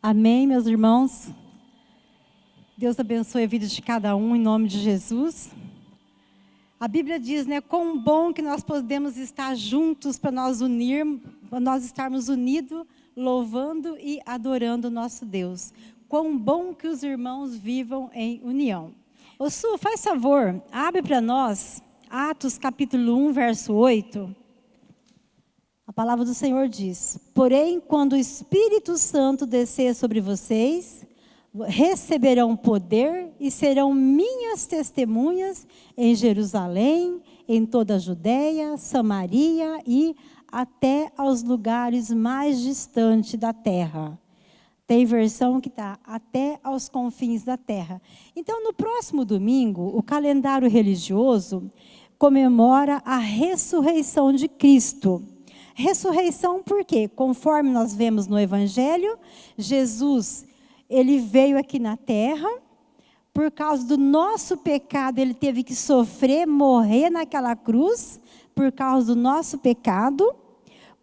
Amém, meus irmãos? Deus abençoe a vida de cada um, em nome de Jesus. A Bíblia diz, quão bom que nós podemos estar juntos para nós estarmos unidos, louvando e adorando o nosso Deus. Quão bom que os irmãos vivam em união. Ô Su, faz favor, abre para nós, Atos capítulo 1, verso 8. A palavra do Senhor diz: porém, quando o Espírito Santo descer sobre vocês, receberão poder e serão minhas testemunhas em Jerusalém, em toda a Judéia, Samaria e até aos lugares mais distantes da terra. Tem versão que está até aos confins da terra. Então, no próximo domingo, o calendário religioso comemora a ressurreição de Cristo. Ressurreição por quê? Conforme nós vemos no Evangelho, Jesus, ele veio aqui na terra, por causa do nosso pecado, ele teve que sofrer, morrer naquela cruz, por causa do nosso pecado.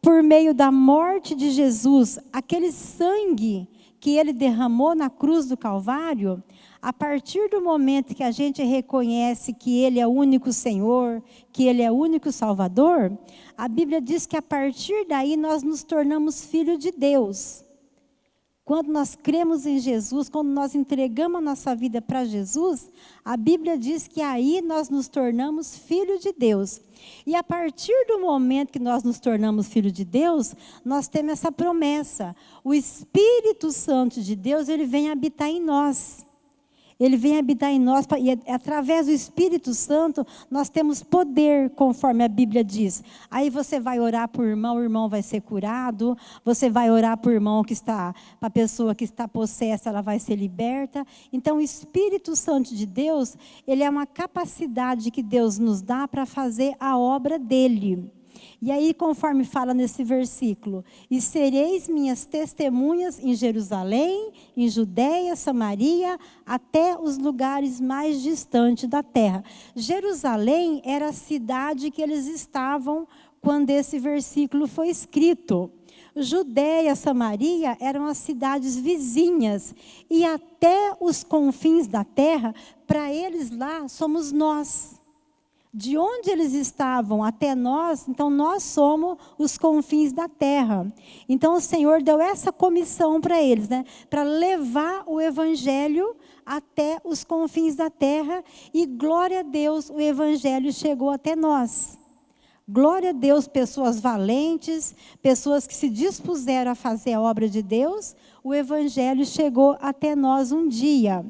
Por meio da morte de Jesus, aquele sangue que ele derramou na cruz do Calvário, a partir do momento que a gente reconhece que ele é o único Senhor, que ele é o único Salvador, a Bíblia diz que a partir daí nós nos tornamos filhos de Deus. Quando nós cremos em Jesus, quando nós entregamos a nossa vida para Jesus, a Bíblia diz que aí nós nos tornamos filhos de Deus. E a partir do momento que nós nos tornamos filhos de Deus, nós temos essa promessa. O Espírito Santo de Deus, ele vem habitar em nós. Ele vem habitar em nós, e através do Espírito Santo, nós temos poder, conforme a Bíblia diz. Aí você vai orar por irmão, o irmão vai ser curado. Você vai orar por irmão para a pessoa que está possessa, ela vai ser liberta. Então, o Espírito Santo de Deus, ele é uma capacidade que Deus nos dá para fazer a obra dele. E aí, conforme fala nesse versículo, e sereis minhas testemunhas em Jerusalém, em Judéia, Samaria, até os lugares mais distantes da terra. Jerusalém era a cidade que eles estavam quando esse versículo foi escrito. Judéia, Samaria eram as cidades vizinhas, e até os confins da terra, para eles lá somos nós. De onde eles estavam até nós, então nós somos os confins da terra. Então o Senhor deu essa comissão para eles, para levar o Evangelho até os confins da terra, e glória a Deus, o Evangelho chegou até nós. Glória a Deus, pessoas valentes, pessoas que se dispuseram a fazer a obra de Deus, o Evangelho chegou até nós um dia.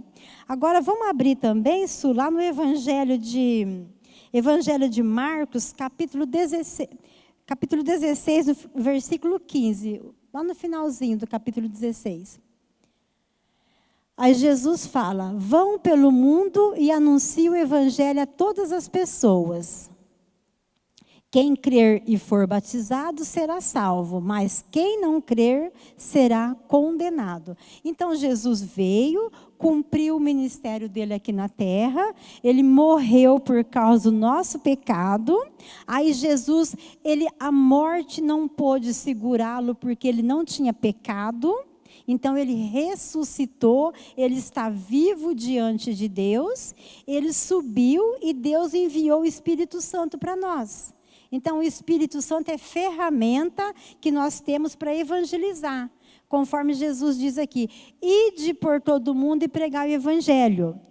Agora vamos abrir também, Su, lá no Evangelho de Marcos, capítulo 16, no versículo 15, lá no finalzinho do capítulo 16. Aí Jesus fala: vão pelo mundo e anunciem o evangelho a todas as pessoas. Quem crer e for batizado será salvo, mas quem não crer será condenado. Então Jesus veio, cumpriu o ministério dele aqui na terra, ele morreu por causa do nosso pecado. Aí Jesus, a morte não pôde segurá-lo porque ele não tinha pecado. Então ele ressuscitou, ele está vivo diante de Deus, ele subiu e Deus enviou o Espírito Santo para nós. Então, o Espírito Santo é ferramenta que nós temos para evangelizar. Conforme Jesus diz aqui: ide por todo mundo e pregai o Evangelho.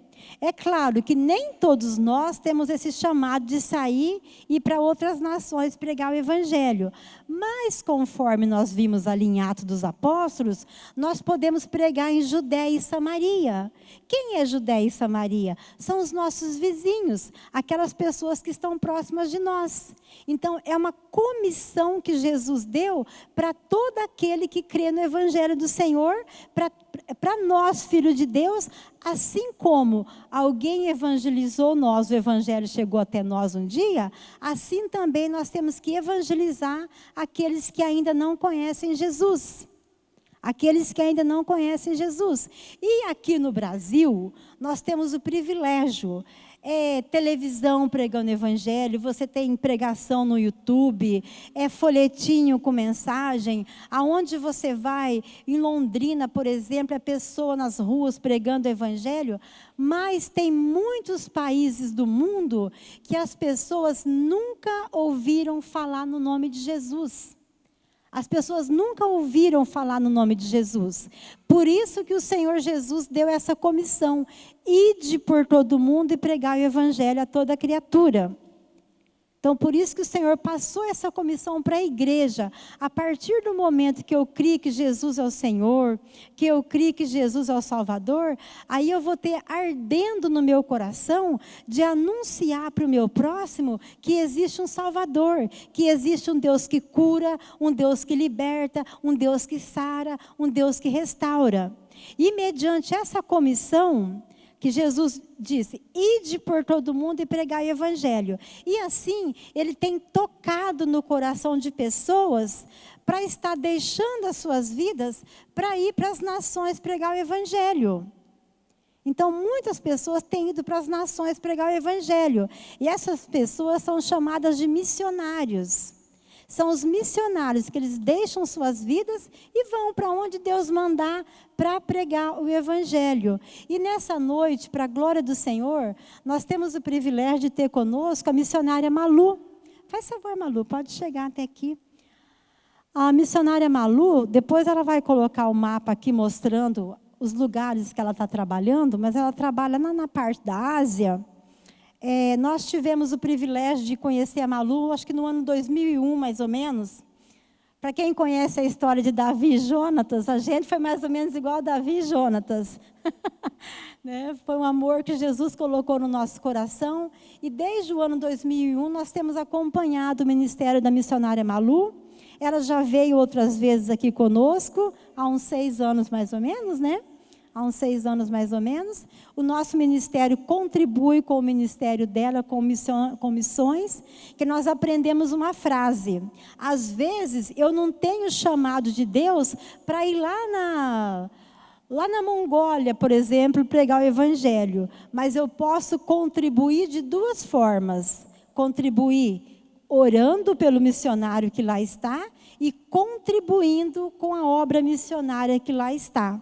É claro que nem todos nós temos esse chamado de sair e ir para outras nações pregar o Evangelho. Mas, conforme nós vimos ali em Atos dos Apóstolos, nós podemos pregar em Judéia e Samaria. Quem é Judéia e Samaria? São os nossos vizinhos, aquelas pessoas que estão próximas de nós. Então, é uma comissão que Jesus deu para todo aquele que crê no Evangelho do Senhor, para nós, filhos de Deus, assim como alguém evangelizou nós, o Evangelho chegou até nós um dia, assim também nós temos que evangelizar aqueles que ainda não conhecem Jesus. aqueles que ainda não conhecem Jesus. E aqui no Brasil, nós temos o privilégio, televisão pregando evangelho, você tem pregação no YouTube, folhetinho com mensagem, aonde você vai, em Londrina, por exemplo, é pessoa nas ruas pregando evangelho, mas tem muitos países do mundo que as pessoas nunca ouviram falar no nome de Jesus. As pessoas nunca ouviram falar no nome de Jesus. Por isso que o Senhor Jesus deu essa comissão: ide por todo mundo e pregar o evangelho a toda criatura. Então, por isso que o Senhor passou essa comissão para a igreja. A partir do momento que eu criei que Jesus é o Senhor, que eu criei que Jesus é o Salvador, aí eu vou ter ardendo no meu coração de anunciar para o meu próximo que existe um Salvador, que existe um Deus que cura, um Deus que liberta, um Deus que sara, um Deus que restaura. E mediante essa comissão que Jesus disse: ide por todo mundo e pregai o evangelho. E assim, ele tem tocado no coração de pessoas para estar deixando as suas vidas para ir para as nações pregar o evangelho. Então, muitas pessoas têm ido para as nações pregar o evangelho. E essas pessoas são chamadas de missionários. São os missionários que eles deixam suas vidas e vão para onde Deus mandar para pregar o evangelho. E nessa noite, para a glória do Senhor, nós temos o privilégio de ter conosco a missionária Malu. Faz favor, Malu, pode chegar até aqui. A missionária Malu, depois ela vai colocar o mapa aqui mostrando os lugares que ela está trabalhando, mas ela trabalha na parte da Ásia. Nós tivemos o privilégio de conhecer a Malu, acho que no ano 2001, mais ou menos. Para quem conhece a história de Davi e Jonatas, a gente foi mais ou menos igual a Davi e Jonatas. Né? Foi um amor que Jesus colocou no nosso coração. E desde o ano 2001, nós temos acompanhado o ministério da missionária Malu. Ela já veio outras vezes aqui conosco, há uns 6 anos mais ou menos, né? Há uns 6 anos mais ou menos. O nosso ministério contribui com o ministério dela, com missões, que nós aprendemos uma frase. Às vezes, eu não tenho chamado de Deus para ir lá na Mongólia, por exemplo, pregar o evangelho. Mas eu posso contribuir de 2 formas. Contribuir orando pelo missionário que lá está e contribuindo com a obra missionária que lá está.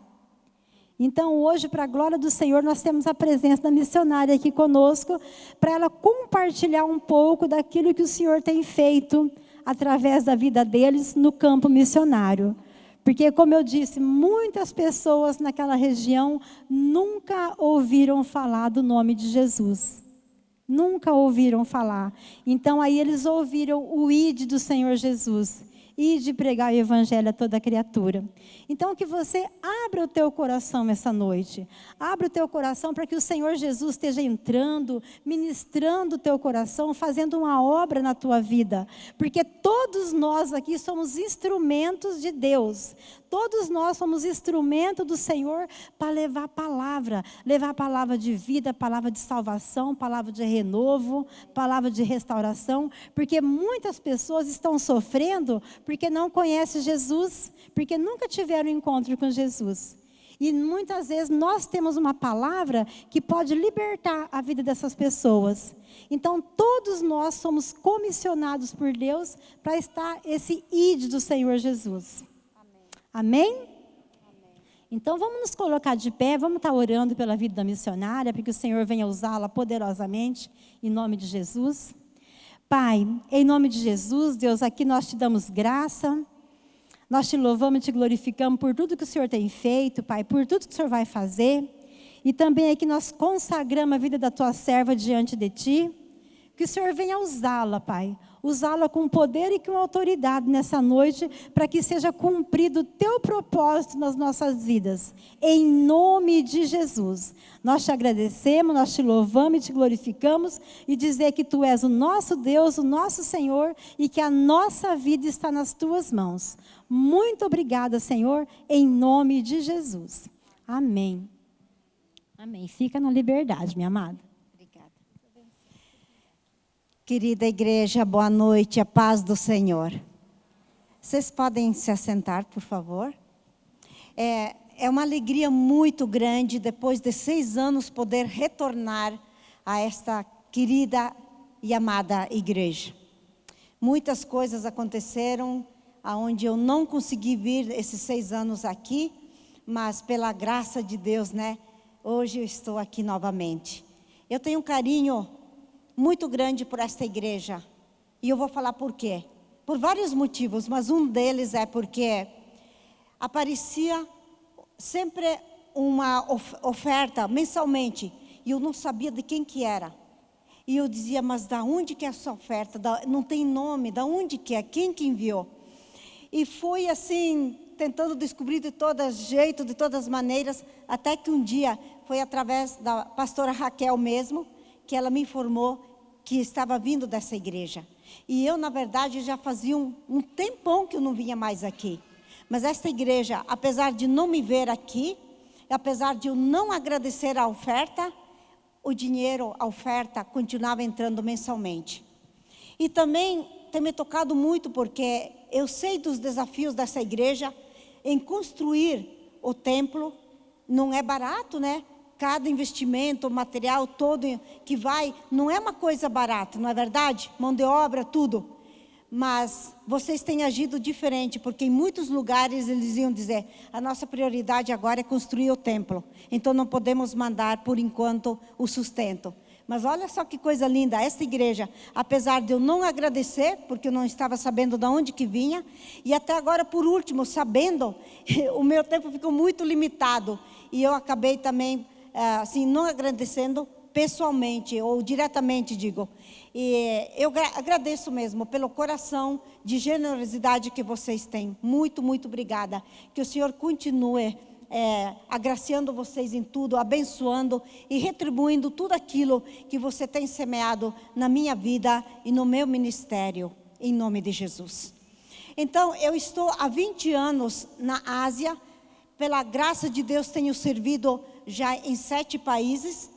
Então, hoje, para a glória do Senhor, nós temos a presença da missionária aqui conosco, para ela compartilhar um pouco daquilo que o Senhor tem feito através da vida deles no campo missionário. Porque, como eu disse, muitas pessoas naquela região nunca ouviram falar do nome de Jesus. Nunca ouviram falar. Então, aí eles ouviram o ide do Senhor Jesus. E de pregar o evangelho a toda criatura. Então, que você abra o teu coração essa noite. Abra o teu coração para que o Senhor Jesus esteja entrando, ministrando o teu coração, fazendo uma obra na tua vida. Porque todos nós aqui somos instrumentos de Deus. Todos nós somos instrumento do Senhor para levar palavra de vida, palavra de salvação, palavra de renovo, palavra de restauração, porque muitas pessoas estão sofrendo porque não conhecem Jesus, porque nunca tiveram encontro com Jesus. E muitas vezes nós temos uma palavra que pode libertar a vida dessas pessoas. Então todos nós somos comissionados por Deus para estar esse ide do Senhor Jesus. Amém? Amém? Então vamos nos colocar de pé, vamos estar orando pela vida da missionária, para que o Senhor venha usá-la poderosamente, em nome de Jesus. Pai, em nome de Jesus, Deus, aqui nós te damos graça, nós te louvamos e te glorificamos por tudo que o Senhor tem feito, Pai, por tudo que o Senhor vai fazer, e também aqui nós consagramos a vida da tua serva diante de ti, que o Senhor venha usá-la, Pai, usá-la com poder e com autoridade nessa noite, para que seja cumprido o teu propósito nas nossas vidas, em nome de Jesus. Nós te agradecemos, nós te louvamos e te glorificamos, e dizer que tu és o nosso Deus, o nosso Senhor, e que a nossa vida está nas tuas mãos. Muito obrigada, Senhor, em nome de Jesus. Amém. Amém. Fica na liberdade, minha amada. Querida igreja, boa noite, a paz do Senhor. Vocês podem se assentar, por favor? É uma alegria muito grande, depois de 6 anos, poder retornar a esta querida e amada igreja. Muitas coisas aconteceram, aonde eu não consegui vir esses 6 anos aqui, mas pela graça de Deus, né? Hoje eu estou aqui novamente. Eu tenho um carinho muito grande por esta igreja, e eu vou falar por quê. Por vários motivos, mas um deles é porque aparecia sempre uma oferta mensalmente, e eu não sabia de quem que era. E eu dizia, mas da onde que é essa oferta? Não tem nome, da onde que é? Quem que enviou? E fui assim, tentando descobrir de todo jeito, de todas as maneiras, até que um dia, foi através da pastora Raquel mesmo, que ela me informou que estava vindo dessa igreja. E eu, na verdade, já fazia um tempão que eu não vinha mais aqui. Mas esta igreja, apesar de não me ver aqui, apesar de eu não agradecer a oferta, o dinheiro, a oferta, continuava entrando mensalmente. E também tem me tocado muito, porque eu sei dos desafios dessa igreja em construir o templo. Não é barato, né? Cada investimento, material todo que vai, não é uma coisa barata, não é verdade? Mão de obra, tudo. Mas vocês têm agido diferente, porque em muitos lugares eles iam dizer, a nossa prioridade agora é construir o templo. Então não podemos mandar por enquanto o sustento. Mas olha só que coisa linda, esta igreja, apesar de eu não agradecer, porque eu não estava sabendo de onde que vinha, e até agora por último, sabendo, o meu tempo ficou muito limitado. E eu acabei também, assim, não agradecendo pessoalmente, ou diretamente digo. E eu agradeço mesmo pelo coração de generosidade que vocês têm. Muito, muito obrigada. Que o Senhor continue agraciando vocês em tudo, abençoando e retribuindo tudo aquilo que você tem semeado na minha vida e no meu ministério, em nome de Jesus. Então, eu estou há 20 anos na Ásia. Pela graça de Deus, tenho servido já em 7 países.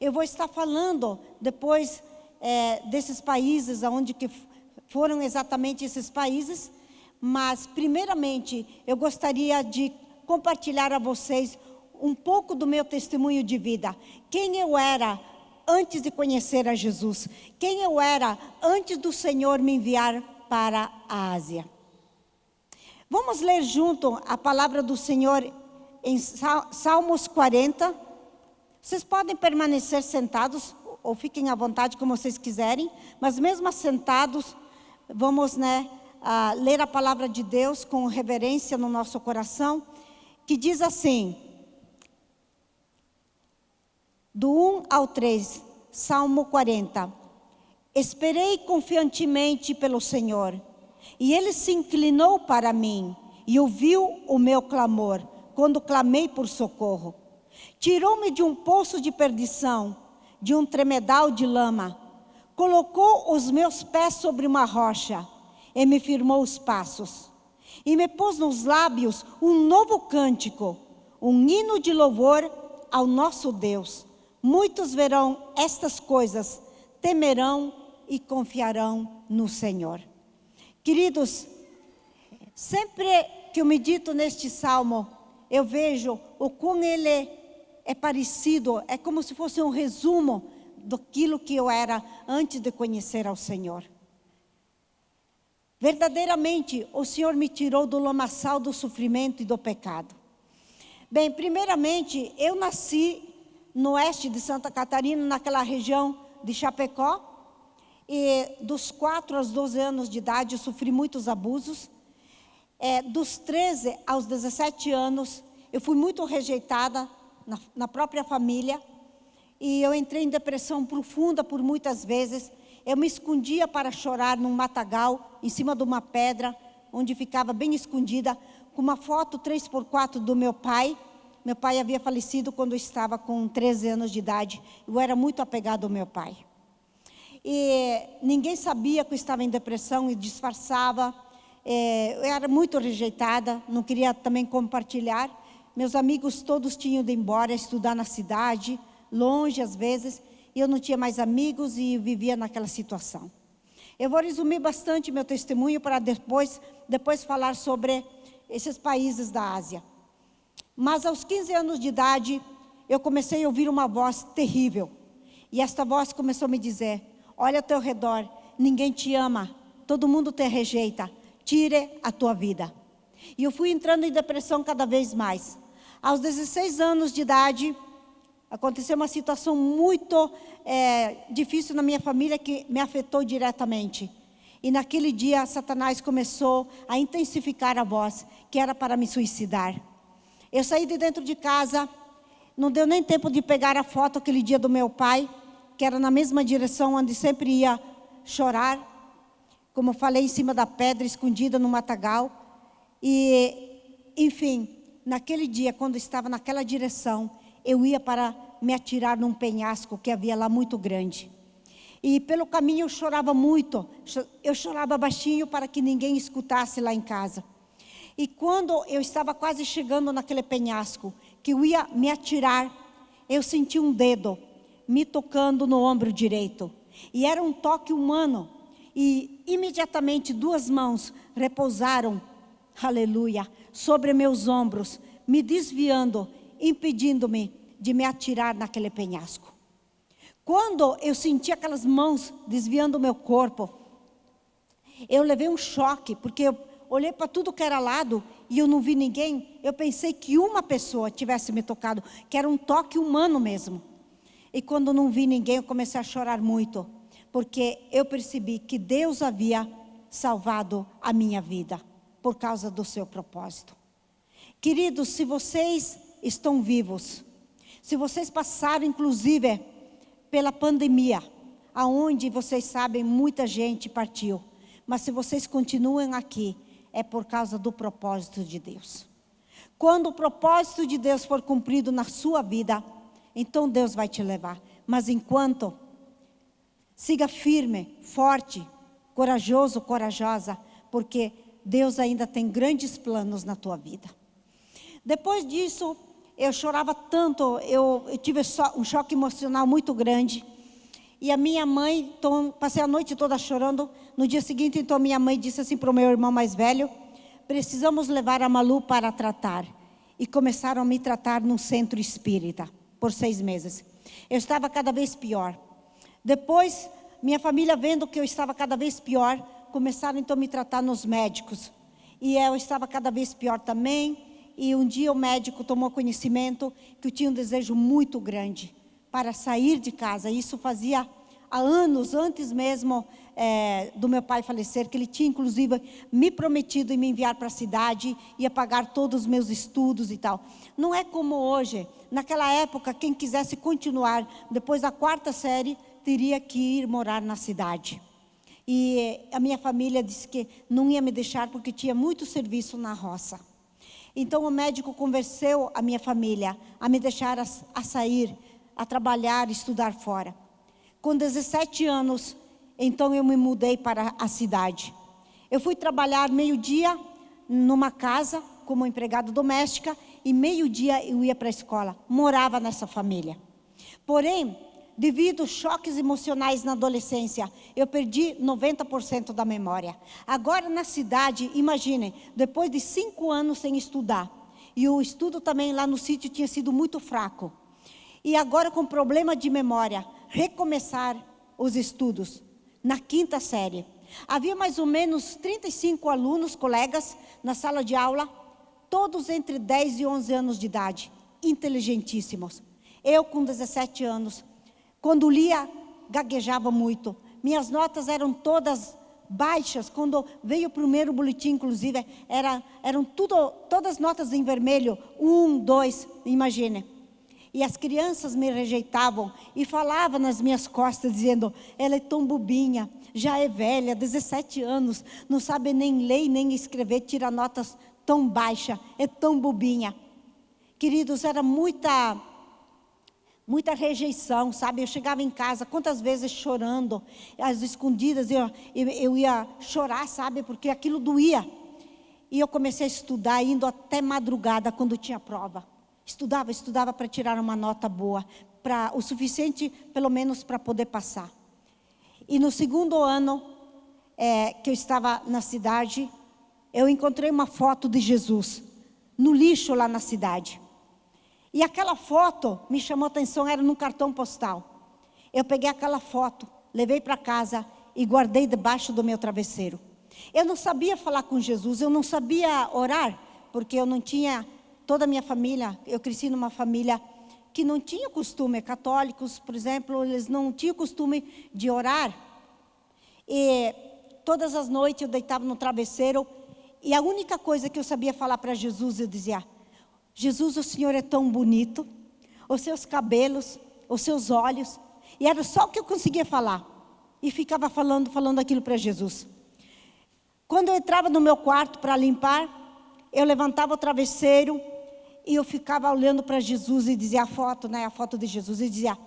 Eu vou estar falando depois desses países, aonde que foram exatamente esses países. Mas, primeiramente, eu gostaria de compartilhar a vocês um pouco do meu testemunho de vida. Quem eu era antes de conhecer a Jesus. Quem eu era antes do Senhor me enviar para a Ásia. Vamos ler junto a palavra do Senhor em Salmos 40. Vocês podem permanecer sentados ou fiquem à vontade como vocês quiserem, mas mesmo assentados, vamos ler a palavra de Deus com reverência no nosso coração, que diz assim, do 1 ao 3, Salmo 40. Esperei confiantemente pelo Senhor, e Ele se inclinou para mim, e ouviu o meu clamor, quando clamei por socorro. Tirou-me de um poço de perdição, de um tremedal de lama. Colocou os meus pés sobre uma rocha, e me firmou os passos. E me pôs nos lábios um novo cântico, um hino de louvor ao nosso Deus. Muitos verão estas coisas, temerão e confiarão no Senhor. Queridos, sempre que eu medito neste salmo, eu vejo o quão ele é parecido, é como se fosse um resumo daquilo que eu era antes de conhecer ao Senhor. Verdadeiramente, o Senhor me tirou do lamaçal do sofrimento e do pecado. Bem, primeiramente, eu nasci no oeste de Santa Catarina, naquela região de Chapecó. E dos 4 aos 12 anos de idade, eu sofri muitos abusos. Dos 13 aos 17 anos, eu fui muito rejeitada na própria família. E eu entrei em depressão profunda por muitas vezes. Eu me escondia para chorar num matagal, em cima de uma pedra, onde ficava bem escondida, com uma foto 3x4 do meu pai. Meu pai havia falecido quando eu estava com 13 anos de idade. Eu era muito apegada ao meu pai. E ninguém sabia que eu estava em depressão e disfarçava. Eu era muito rejeitada, não queria também compartilhar. Meus amigos todos tinham de ir embora, estudar na cidade, longe às vezes. E eu não tinha mais amigos e vivia naquela situação. Eu vou resumir bastante meu testemunho para depois falar sobre esses países da Ásia. Mas aos 15 anos de idade, eu comecei a ouvir uma voz terrível. E esta voz começou a me dizer: olha ao teu redor, ninguém te ama, todo mundo te rejeita, tire a tua vida. E eu fui entrando em depressão cada vez mais. Aos 16 anos de idade, aconteceu uma situação muito difícil na minha família que me afetou diretamente. E naquele dia, Satanás começou a intensificar a voz, que era para me suicidar. Eu saí de dentro de casa, não deu nem tempo de pegar a foto aquele dia do meu pai, que era na mesma direção onde sempre ia chorar, como falei, em cima da pedra, escondida no matagal. E, enfim, naquele dia, quando estava naquela direção, eu ia para me atirar num penhasco que havia lá muito grande. E pelo caminho eu chorava muito, eu chorava baixinho para que ninguém escutasse lá em casa. E quando eu estava quase chegando naquele penhasco, que eu ia me atirar, eu senti um dedo me tocando no ombro direito. E era um toque humano. E imediatamente 2 mãos repousaram, aleluia, sobre meus ombros, me desviando, impedindo-me de me atirar naquele penhasco. Quando eu senti aquelas mãos desviando o meu corpo, eu levei um choque, porque eu olhei para tudo que era lado e eu não vi ninguém. Eu pensei que uma pessoa tivesse me tocado, que era um toque humano mesmo. E quando não vi ninguém, eu comecei a chorar muito, porque eu percebi que Deus havia salvado a minha vida por causa do seu propósito. Queridos, se vocês estão vivos, se vocês passaram inclusive pela pandemia, aonde vocês sabem muita gente partiu, mas se vocês continuam aqui, é por causa do propósito de Deus. Quando o propósito de Deus for cumprido na sua vida, então Deus vai te levar. Mas enquanto, siga firme, forte, corajoso, corajosa, porque Deus ainda tem grandes planos na tua vida. Depois disso, eu chorava tanto, eu tive um choque emocional muito grande. E a minha mãe, então, passei a noite toda chorando. No dia seguinte, então, minha mãe disse assim para o meu irmão mais velho: precisamos levar a Malu para tratar. E começaram a me tratar num centro espírita, por 6 meses. Eu estava cada vez pior. Depois, minha família, vendo que eu estava cada vez pior, começaram então a me tratar nos médicos. E eu estava cada vez pior também. E um dia o médico tomou conhecimento que eu tinha um desejo muito grande para sair de casa. Isso fazia há anos, antes mesmo do meu pai falecer, que ele tinha inclusive me prometido em me enviar para a cidade, ia pagar todos os meus estudos e tal. Não é como hoje. Naquela época, quem quisesse continuar depois da 4ª série, teria que ir morar na cidade. E a minha família disse que não ia me deixar porque tinha muito serviço na roça. Então o médico convenceu a minha família a me deixar a sair, a trabalhar, estudar fora. Com 17 anos, então eu me mudei para a cidade. Eu fui trabalhar meio-dia numa casa como empregada doméstica e meio-dia eu ia para a escola. Morava nessa família. Porém, devido aos choques emocionais na adolescência, eu perdi 90% da memória. Agora na cidade, imaginem, depois de 5 anos sem estudar, e o estudo também lá no sítio tinha sido muito fraco. E agora com problema de memória, recomeçar os estudos na 5ª série. Havia mais ou menos 35 alunos, colegas, na sala de aula, todos entre 10 e 11 anos de idade, inteligentíssimos. Eu com 17 anos, quando lia, gaguejava muito. Minhas notas eram todas baixas. Quando veio o primeiro boletim, inclusive, eram todas notas em vermelho, 1, 2, imagine. E as crianças me rejeitavam e falavam nas minhas costas, dizendo: ela é tão bobinha, já é velha, 17 anos, não sabe nem ler nem escrever, tira notas tão baixas, é tão bobinha. Queridos, era muita rejeição, sabe? Eu chegava em casa, quantas vezes chorando, às escondidas, eu ia chorar, sabe? Porque aquilo doía. E eu comecei a estudar, indo até madrugada, quando tinha prova. Estudava para tirar uma nota boa, o suficiente, pelo menos, para poder passar. E no 2º ano que eu estava na cidade, eu encontrei uma foto de Jesus no lixo lá na cidade. E aquela foto me chamou a atenção, era num cartão postal. Eu peguei aquela foto, levei para casa e guardei debaixo do meu travesseiro. Eu não sabia falar com Jesus, eu não sabia orar, porque eu não tinha, toda a minha família, eu cresci numa família que não tinha costume, católicos, por exemplo, eles não tinham costume de orar. E todas as noites eu deitava no travesseiro, e a única coisa que eu sabia falar para Jesus, eu dizia: Jesus, o Senhor é tão bonito, os seus cabelos, os seus olhos, e era só o que eu conseguia falar, e ficava falando aquilo para Jesus. Quando eu entrava no meu quarto para limpar, eu levantava o travesseiro, e eu ficava olhando para Jesus e dizia a foto de Jesus, e dizia: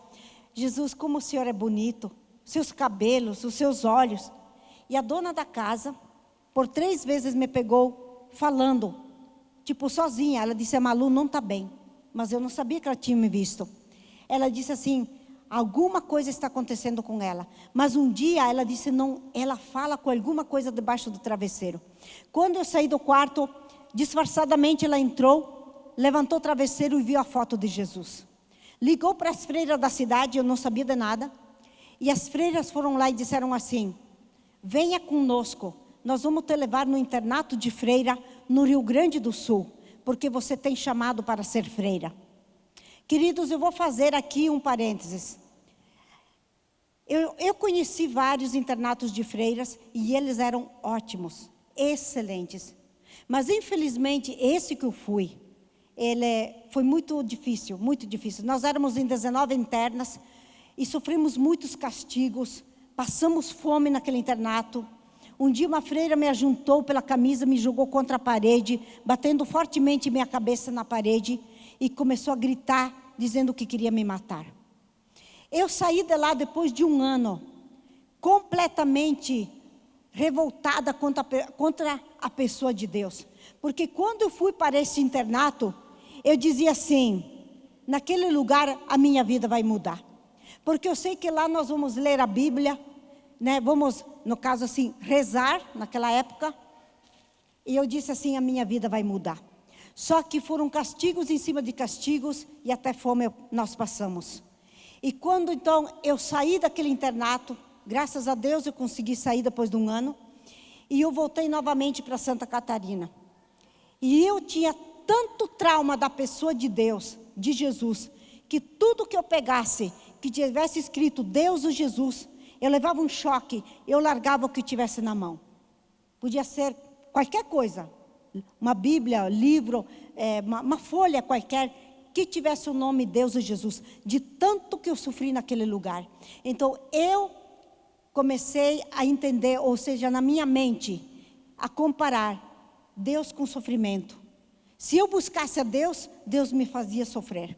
Jesus, como o Senhor é bonito, seus cabelos, os seus olhos. E a dona da casa, por 3 vezes me pegou falando, tipo sozinha. Ela disse: a Malu não está bem, mas eu não sabia que ela tinha me visto. Ela disse assim: alguma coisa está acontecendo com ela. Mas um dia ela disse: não, ela fala com alguma coisa debaixo do travesseiro. Quando eu saí do quarto, disfarçadamente ela entrou, levantou o travesseiro e viu a foto de Jesus. Ligou para as freiras da cidade, eu não sabia de nada. E as freiras foram lá e disseram assim: venha conosco, nós vamos te levar no internato de freira no Rio Grande do Sul, porque você tem chamado para ser freira. Queridos, eu vou fazer aqui um parênteses. Eu conheci vários internatos de freiras e eles eram ótimos, excelentes. Mas infelizmente esse que eu fui, ele foi muito difícil, muito difícil. Nós éramos em 19 internas e sofrimos muitos castigos, passamos fome naquele internato. Um dia uma freira me ajuntou pela camisa, me jogou contra a parede, batendo fortemente minha cabeça na parede e começou a gritar, dizendo que queria me matar. Eu saí de lá depois de 1 ano, completamente revoltada contra a pessoa de Deus. Porque quando eu fui para esse internato, eu dizia assim: naquele lugar a minha vida vai mudar. Porque eu sei que lá nós vamos ler a Bíblia, né? Vamos, no caso assim, rezar naquela época. E eu disse assim: a minha vida vai mudar. Só que foram castigos em cima de castigos e até fome nós passamos. E quando então eu saí daquele internato, graças a Deus eu consegui sair depois de 1 ano. E eu voltei novamente para Santa Catarina. E eu tinha tanto trauma da pessoa de Deus, de Jesus, que tudo que eu pegasse, que tivesse escrito Deus ou Jesus, eu levava um choque, eu largava o que tivesse na mão. Podia ser qualquer coisa, uma Bíblia, livro, uma folha qualquer, que tivesse o nome Deus ou Jesus, de tanto que eu sofri naquele lugar. Então eu comecei a entender, ou seja, na minha mente, a comparar Deus com sofrimento. Se eu buscasse a Deus, Deus me fazia sofrer.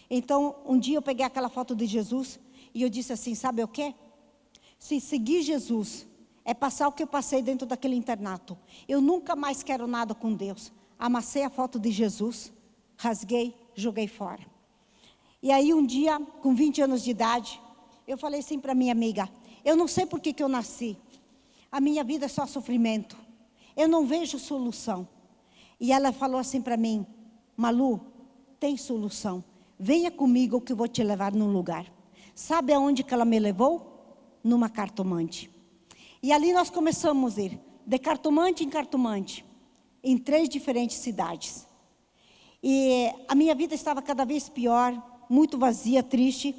Então, um dia eu peguei aquela foto de Jesus e eu disse assim: sabe o quê? Se seguir Jesus é passar o que eu passei dentro daquele internato, eu nunca mais quero nada com Deus. Amassei a foto de Jesus, rasguei, joguei fora. E aí um dia, com 20 anos de idade, eu falei assim para minha amiga: eu não sei por que eu nasci. A minha vida é só sofrimento. Eu não vejo solução. E ela falou assim para mim: Malu, tem solução. Venha comigo que eu vou te levar num lugar. Sabe aonde que ela me levou? Numa cartomante. E ali nós começamos a ir, de cartomante em cartomante, em 3 diferentes cidades. E a minha vida estava cada vez pior, muito vazia, triste.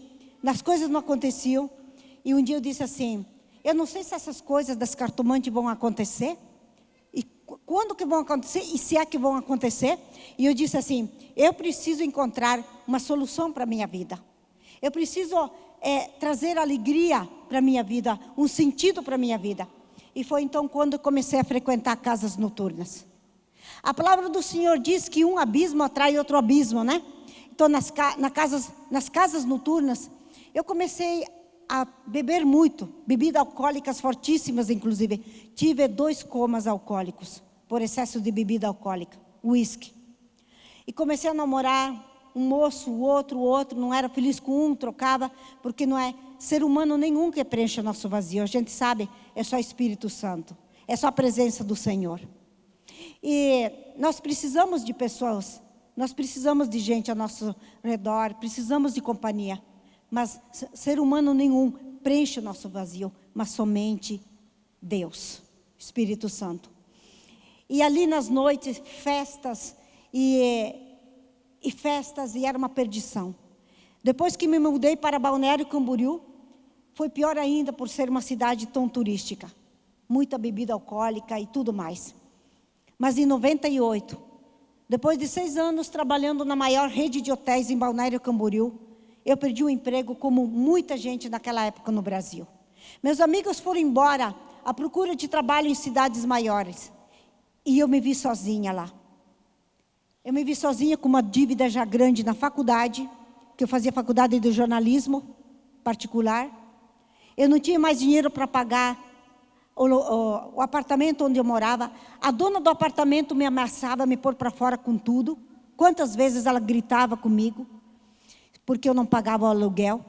As coisas não aconteciam. E um dia eu disse assim: eu não sei se essas coisas das cartomantes vão acontecer. E quando que vão acontecer? E se é que vão acontecer? E eu disse assim: eu preciso encontrar uma solução para a minha vida. Eu preciso trazer alegria para a minha vida, um sentido para a minha vida. E foi então quando eu comecei a frequentar casas noturnas. A palavra do Senhor diz que um abismo atrai outro abismo, né? Então nas casas noturnas, eu comecei a beber muito, bebidas alcoólicas fortíssimas inclusive. Tive 2 comas alcoólicos, por excesso de bebida alcoólica, uísque. E comecei a namorar um moço, o outro, não era feliz com um, trocava, porque não é ser humano nenhum que preenche o nosso vazio. A gente sabe, é só Espírito Santo, é só a presença do Senhor. E nós precisamos de pessoas, nós precisamos de gente ao nosso redor, precisamos de companhia. Mas ser humano nenhum preenche o nosso vazio, mas somente Deus, Espírito Santo. E ali nas noites, festas, e era uma perdição. Depois que me mudei para Balneário Camboriú, foi pior ainda por ser uma cidade tão turística. Muita bebida alcoólica e tudo mais. Mas em 98, depois de 6 anos trabalhando na maior rede de hotéis em Balneário Camboriú, eu perdi o emprego como muita gente naquela época no Brasil. Meus amigos foram embora à procura de trabalho em cidades maiores. E eu me vi sozinha lá. Eu me vi sozinha com uma dívida já grande na faculdade, que eu fazia faculdade de jornalismo particular. Eu não tinha mais dinheiro para pagar o apartamento onde eu morava. A dona do apartamento me ameaçava me pôr para fora com tudo. Quantas vezes ela gritava comigo, porque eu não pagava o aluguel.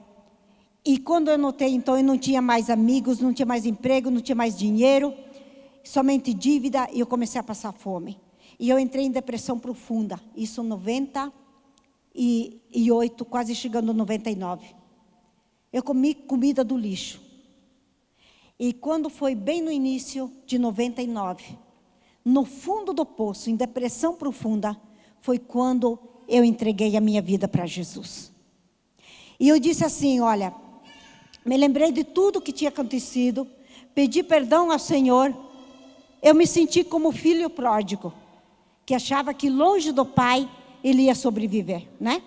E quando eu notei, então, eu não tinha mais amigos, não tinha mais emprego, não tinha mais dinheiro, somente dívida, e eu comecei a passar fome. E eu entrei em depressão profunda, isso em 98, quase chegando a 99. Eu comi comida do lixo. E quando foi bem no início de 99, no fundo do poço, em depressão profunda, foi quando eu entreguei a minha vida para Jesus. E eu disse assim, olha, me lembrei de tudo que tinha acontecido, pedi perdão ao Senhor. Eu me senti como filho pródigo, que achava que longe do pai ele ia sobreviver, né?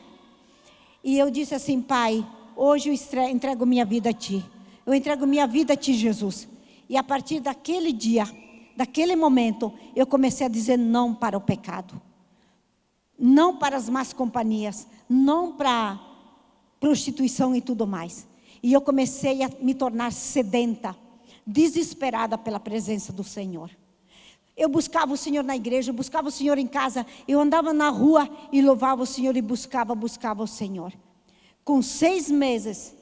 E eu disse assim, Pai, hoje eu entrego minha vida a Ti. Eu entrego minha vida a Ti, Jesus. E a partir daquele dia, daquele momento, eu comecei a dizer não para o pecado. Não para as más companhias, não para prostituição e tudo mais. E eu comecei a me tornar sedenta, desesperada pela presença do Senhor. Eu buscava o Senhor na igreja, eu buscava o Senhor em casa, eu andava na rua e louvava o Senhor e buscava o Senhor. Com 6 meses,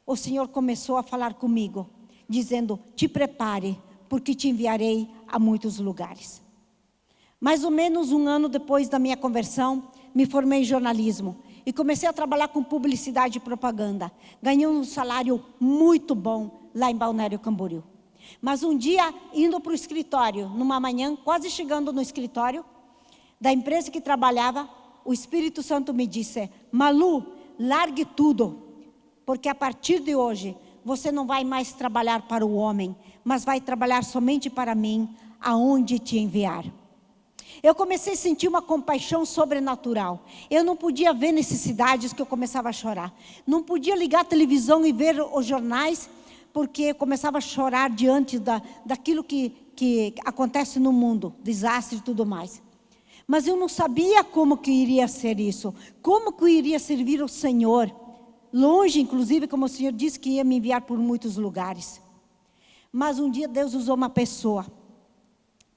o Senhor começou a falar comigo, dizendo, te prepare, porque te enviarei a muitos lugares. Mais ou menos 1 ano depois da minha conversão, me formei em jornalismo e comecei a trabalhar com publicidade e propaganda. Ganhei um salário muito bom lá em Balneário Camboriú. Mas um dia, indo para o escritório, numa manhã, quase chegando no escritório da empresa que trabalhava, o Espírito Santo me disse, Malu, largue tudo, porque a partir de hoje, você não vai mais trabalhar para o homem, mas vai trabalhar somente para mim, aonde te enviar. Eu comecei a sentir uma compaixão sobrenatural. Eu não podia ver necessidades que eu começava a chorar. Não podia ligar a televisão e ver os jornais, porque eu começava a chorar diante daquilo que acontece no mundo, desastre e tudo mais. Mas eu não sabia como que iria ser isso, como que eu iria servir o Senhor, longe inclusive, como o Senhor disse que ia me enviar por muitos lugares. Mas um dia Deus usou uma pessoa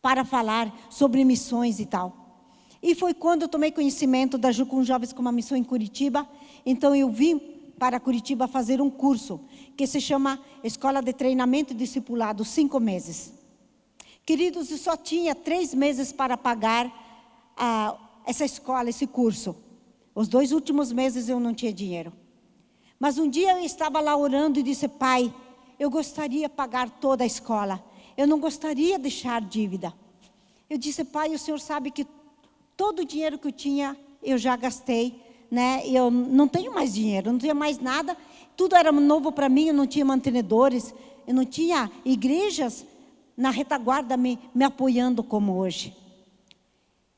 para falar sobre missões e tal. E foi quando eu tomei conhecimento da Jucum Jovens com uma missão em Curitiba, então eu vim para Curitiba fazer um curso, que se chama Escola de Treinamento e Discipulado, 5 meses. Queridos, eu só tinha 3 meses para pagar essa escola, esse curso. Os 2 últimos meses eu não tinha dinheiro. Mas um dia eu estava lá orando e disse, Pai, eu gostaria de pagar toda a escola. Eu não gostaria de deixar dívida. Eu disse, Pai, o Senhor sabe que todo o dinheiro que eu tinha, eu já gastei. Né? Eu não tenho mais dinheiro, não tinha mais nada, tudo era novo para mim, eu não tinha mantenedores, eu não tinha igrejas na retaguarda me apoiando como hoje.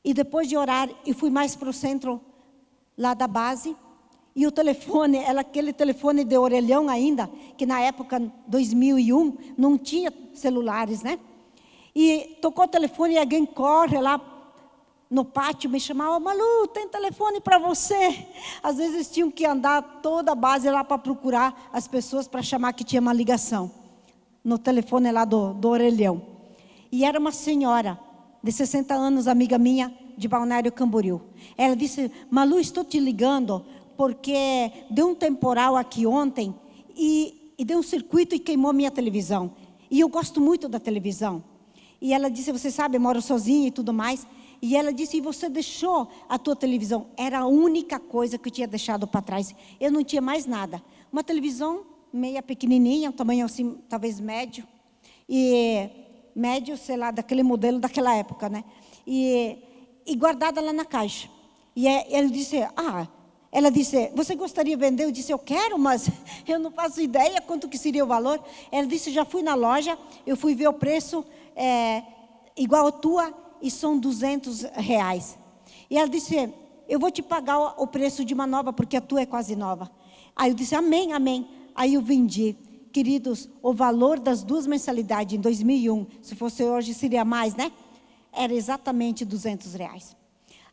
E depois de orar, eu fui mais para o centro lá da base, e o telefone, era aquele telefone de orelhão ainda, que na época, 2001, não tinha celulares, né? E tocou o telefone e alguém corre lá no pátio, me chamava, Malu, tem telefone para você. Às vezes eles tinham que andar toda a base lá para procurar as pessoas para chamar que tinha uma ligação. No telefone lá do orelhão. E era uma senhora de 60 anos, amiga minha, de Balneário Camboriú. Ela disse, Malu, estou te ligando porque deu um temporal aqui ontem e deu um circuito e queimou minha televisão. E eu gosto muito da televisão. E ela disse, você sabe, eu moro sozinha e tudo mais. E ela disse, e você deixou a tua televisão? Era a única coisa que eu tinha deixado para trás. Eu não tinha mais nada. Uma televisão meia pequenininha, um tamanho assim, talvez médio. E médio, sei lá, daquele modelo daquela época, né? E guardada lá na caixa. E ela disse, você gostaria de vender? Eu disse, eu quero, mas eu não faço ideia quanto que seria o valor. Ela disse, já fui na loja, eu fui ver o preço, igual a tua, e são R$200. E ela disse, eu vou te pagar o preço de uma nova, porque a tua é quase nova. Aí eu disse, amém, amém. Aí eu vendi. Queridos, o valor das 2 mensalidades em 2001, se fosse hoje seria mais, né? Era exatamente R$200.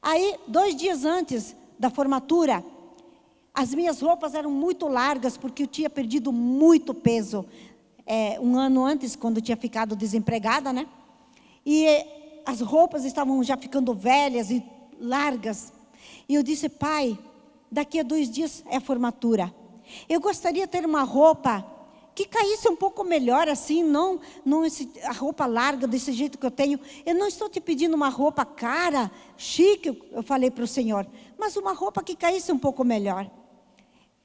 Aí, 2 dias antes da formatura, as minhas roupas eram muito largas, porque eu tinha perdido muito peso. Um ano antes, quando eu tinha ficado desempregada, né? E as roupas estavam já ficando velhas e largas. E eu disse, pai, daqui a 2 dias é a formatura. Eu gostaria de ter uma roupa que caísse um pouco melhor assim, não a roupa larga desse jeito que eu tenho. Eu não estou te pedindo uma roupa cara, chique, eu falei para o Senhor, mas uma roupa que caísse um pouco melhor.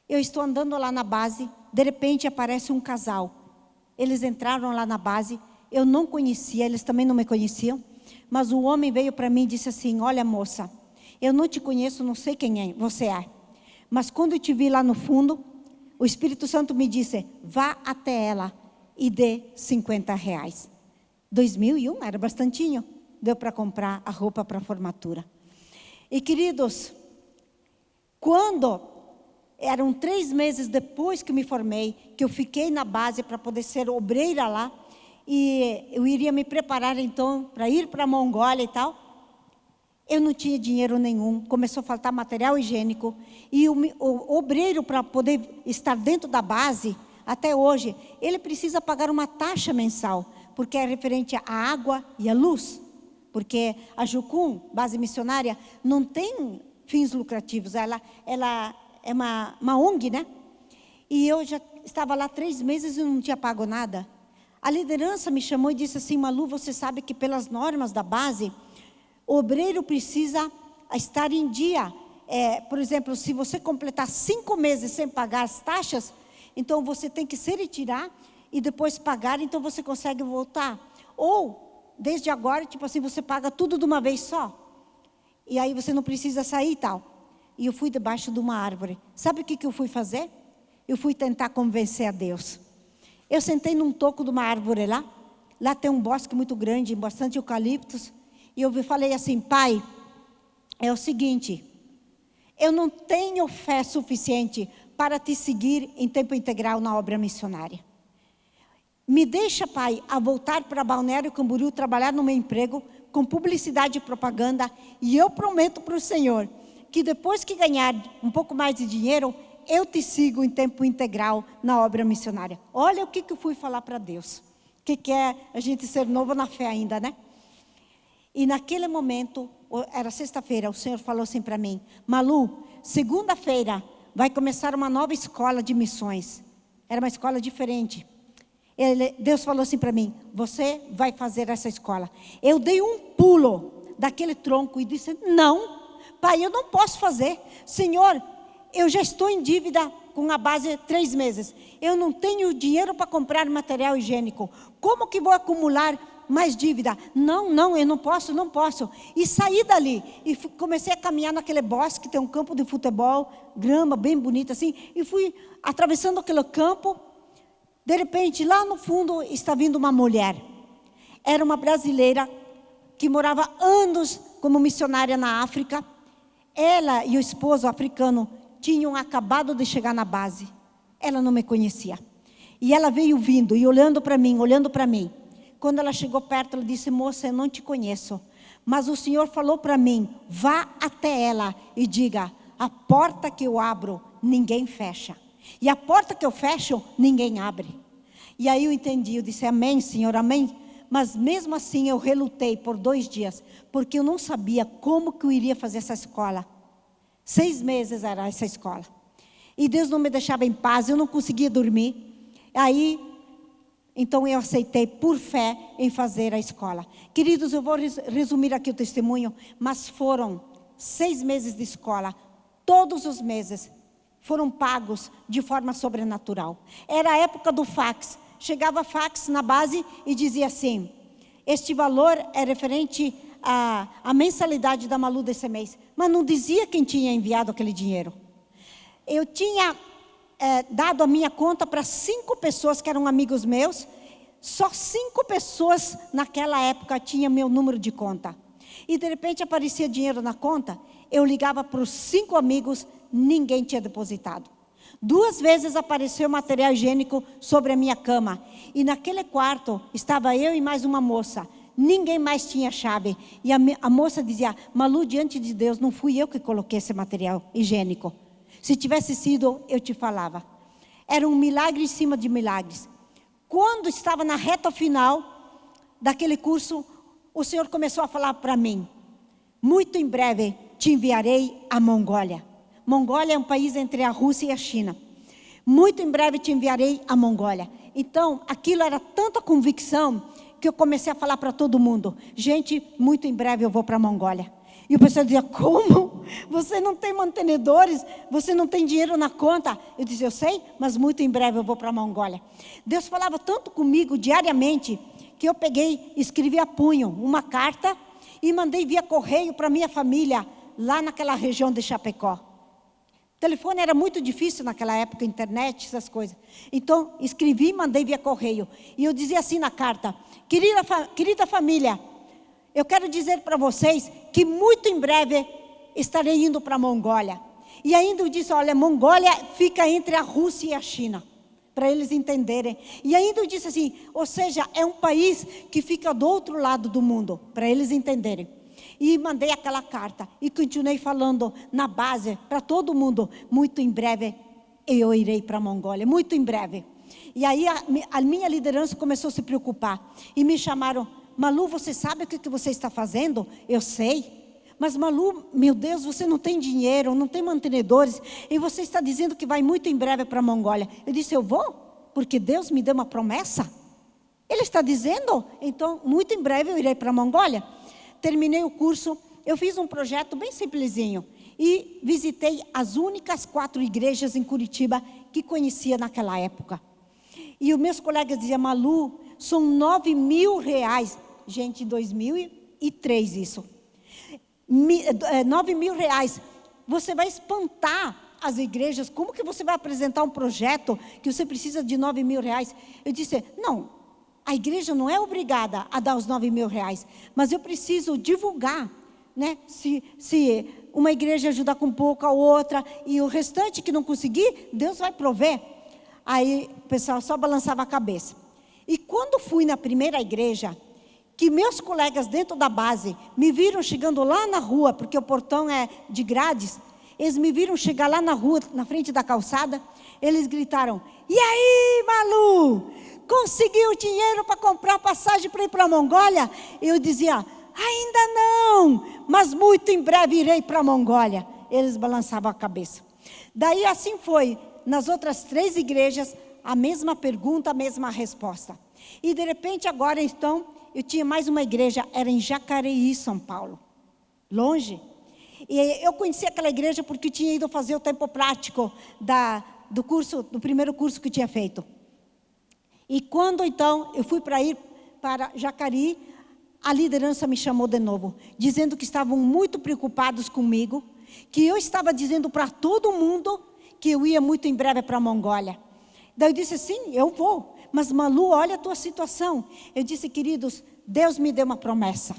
Eu estou andando lá na base, de repente aparece um casal. Eles entraram lá na base, eu não conhecia, eles também não me conheciam, mas o homem veio para mim e disse assim, olha moça, eu não te conheço, não sei quem você é, mas quando eu te vi lá no fundo, o Espírito Santo me disse, vá até ela e dê R$50. 2001, era bastantinho, deu para comprar a roupa para a formatura. E queridos, quando eram 3 meses depois que me formei, que eu fiquei na base para poder ser obreira lá, e eu iria me preparar então para ir para a Mongólia e tal, eu não tinha dinheiro nenhum, começou a faltar material higiênico, e o obreiro, para poder estar dentro da base, até hoje, ele precisa pagar uma taxa mensal, porque é referente à água e à luz, porque a Jucum, base missionária, não tem fins lucrativos, ela é uma ONG, né? E eu já estava lá 3 meses e não tinha pago nada. A liderança me chamou e disse assim, Malu, você sabe que pelas normas da base, o obreiro precisa estar em dia. Por exemplo, se você completar 5 meses sem pagar as taxas, então você tem que se retirar e depois pagar, então você consegue voltar. Ou, desde agora, tipo assim, você paga tudo de uma vez só. E aí você não precisa sair e tal. E eu fui debaixo de uma árvore. Sabe o que eu fui fazer? Eu fui tentar convencer a Deus. Eu sentei num toco de uma árvore lá. Lá tem um bosque muito grande, bastante eucaliptos. E eu falei assim, pai, é o seguinte, eu não tenho fé suficiente para te seguir em tempo integral na obra missionária. Me deixa, pai, a voltar para Balneário Camboriú, trabalhar no meu emprego, com publicidade e propaganda, e eu prometo para o Senhor, que depois que ganhar um pouco mais de dinheiro, eu te sigo em tempo integral na obra missionária. Olha o que eu fui falar para Deus. O que é a gente ser novo na fé ainda, né? E naquele momento, era sexta-feira, o Senhor falou assim para mim, Malu, segunda-feira vai começar uma nova escola de missões. Era uma escola diferente. Deus falou assim para mim, você vai fazer essa escola. Eu dei um pulo daquele tronco e disse, não, pai, eu não posso fazer. Senhor, eu já estou em dívida com a base 3 meses. Eu não tenho dinheiro para comprar material higiênico. Como que vou acumular mais dívida? Não, eu não posso. E saí dali e comecei a caminhar naquele bosque, tem um campo de futebol, grama bem bonita assim, e fui atravessando aquele campo. De repente, lá no fundo está vindo uma mulher. Era uma brasileira que morava anos como missionária na África. Ela e o esposo africano tinham acabado de chegar na base. Ela não me conhecia. E ela veio vindo e olhando para mim. Quando ela chegou perto, ela disse, moça, eu não te conheço, mas o Senhor falou para mim, vá até ela e diga, a porta que eu abro, ninguém fecha. E a porta que eu fecho, ninguém abre. E aí eu entendi, eu disse, amém, Senhor, amém. Mas mesmo assim eu relutei por 2 dias, porque eu não sabia como que eu iria fazer essa escola. 6 meses era essa escola. E Deus não me deixava em paz, eu não conseguia dormir. Aí, Então eu aceitei por fé em fazer a escola. Queridos, eu vou resumir aqui o testemunho, mas foram 6 meses de escola. Todos os meses foram pagos de forma sobrenatural. Era a época do fax. Chegava fax na base e dizia assim: este valor é referente à mensalidade da Malu desse mês. Mas não dizia quem tinha enviado aquele dinheiro. Eu tinha dado a minha conta para 5 pessoas que eram amigos meus. Só 5 pessoas naquela época tinham meu número de conta. E de repente aparecia dinheiro na conta. Eu ligava para os 5 amigos, ninguém tinha depositado. 2 vezes apareceu material higiênico sobre a minha cama. E naquele quarto estava eu e mais uma moça. Ninguém mais tinha chave. E a moça dizia: Malu, diante de Deus, não fui eu que coloquei esse material higiênico. Se tivesse sido, eu te falava. Era um milagre em cima de milagres. Quando estava na reta final daquele curso, o Senhor começou a falar para mim: muito em breve te enviarei à Mongólia. Mongólia é um país entre a Rússia e a China. Muito em breve te enviarei à Mongólia. Então, aquilo era tanta convicção que eu comecei a falar para todo mundo: gente, muito em breve eu vou para a Mongólia. E o pessoal dizia: como? Você não tem mantenedores? Você não tem dinheiro na conta? Eu dizia: eu sei, mas muito em breve eu vou para a Mongólia. Deus falava tanto comigo diariamente, que eu peguei, escrevi a punho uma carta e mandei via correio para minha família, lá naquela região de Chapecó. O telefone era muito difícil naquela época, internet, essas coisas. Então, escrevi e mandei via correio. E eu dizia assim na carta: querida família, eu quero dizer para vocês que muito em breve estarei indo para a Mongólia. E ainda eu disse: olha, Mongólia fica entre a Rússia e a China, para eles entenderem. E ainda eu disse assim, ou seja, é um país que fica do outro lado do mundo, para eles entenderem. E mandei aquela carta e continuei falando na base para todo mundo: muito em breve eu irei para a Mongólia, muito em breve. E aí a minha liderança começou a se preocupar e me chamaram: Malu, você sabe o que você está fazendo? Eu sei. Mas Malu, meu Deus, você não tem dinheiro, não tem mantenedores, e você está dizendo que vai muito em breve para a Mongólia. Eu disse: eu vou, porque Deus me deu uma promessa. Ele está dizendo, então muito em breve eu irei para a Mongólia. Terminei o curso, eu fiz um projeto bem simplesinho e visitei as únicas 4 igrejas em Curitiba que conhecia naquela época. E os meus colegas diziam: Malu, são 9 mil reais. Gente, em 2003 isso. 9 mil reais. Você vai espantar as igrejas. Como que você vai apresentar um projeto que você precisa de 9 mil reais? Eu disse: não, a igreja não é obrigada a dar os 9 mil reais, mas eu preciso divulgar, né? Se uma igreja ajudar com pouco, a outra, e o restante que não conseguir, Deus vai prover. Aí o pessoal só balançava a cabeça. E quando fui na primeira igreja, que meus colegas dentro da base me viram chegando lá na rua, porque o portão é de grades, eles me viram chegar lá na rua, na frente da calçada, eles gritaram: e aí, Malu, conseguiu dinheiro para comprar passagem para ir para a Mongólia? Eu dizia: ainda não, mas muito em breve irei para a Mongólia. Eles balançavam a cabeça. Daí assim foi, nas outras 3 igrejas, a mesma pergunta, a mesma resposta. E de repente agora então, eu tinha mais uma igreja, era em Jacareí, São Paulo, longe. E eu conheci aquela igreja porque tinha ido fazer o tempo prático do primeiro curso que tinha feito. E quando então eu fui para ir para Jacareí, a liderança me chamou de novo, dizendo que estavam muito preocupados comigo, que eu estava dizendo para todo mundo que eu ia muito em breve para a Mongólia. Daí eu disse: sim, eu vou. Mas Malu, olha a tua situação. Eu disse: queridos, Deus me deu uma promessa.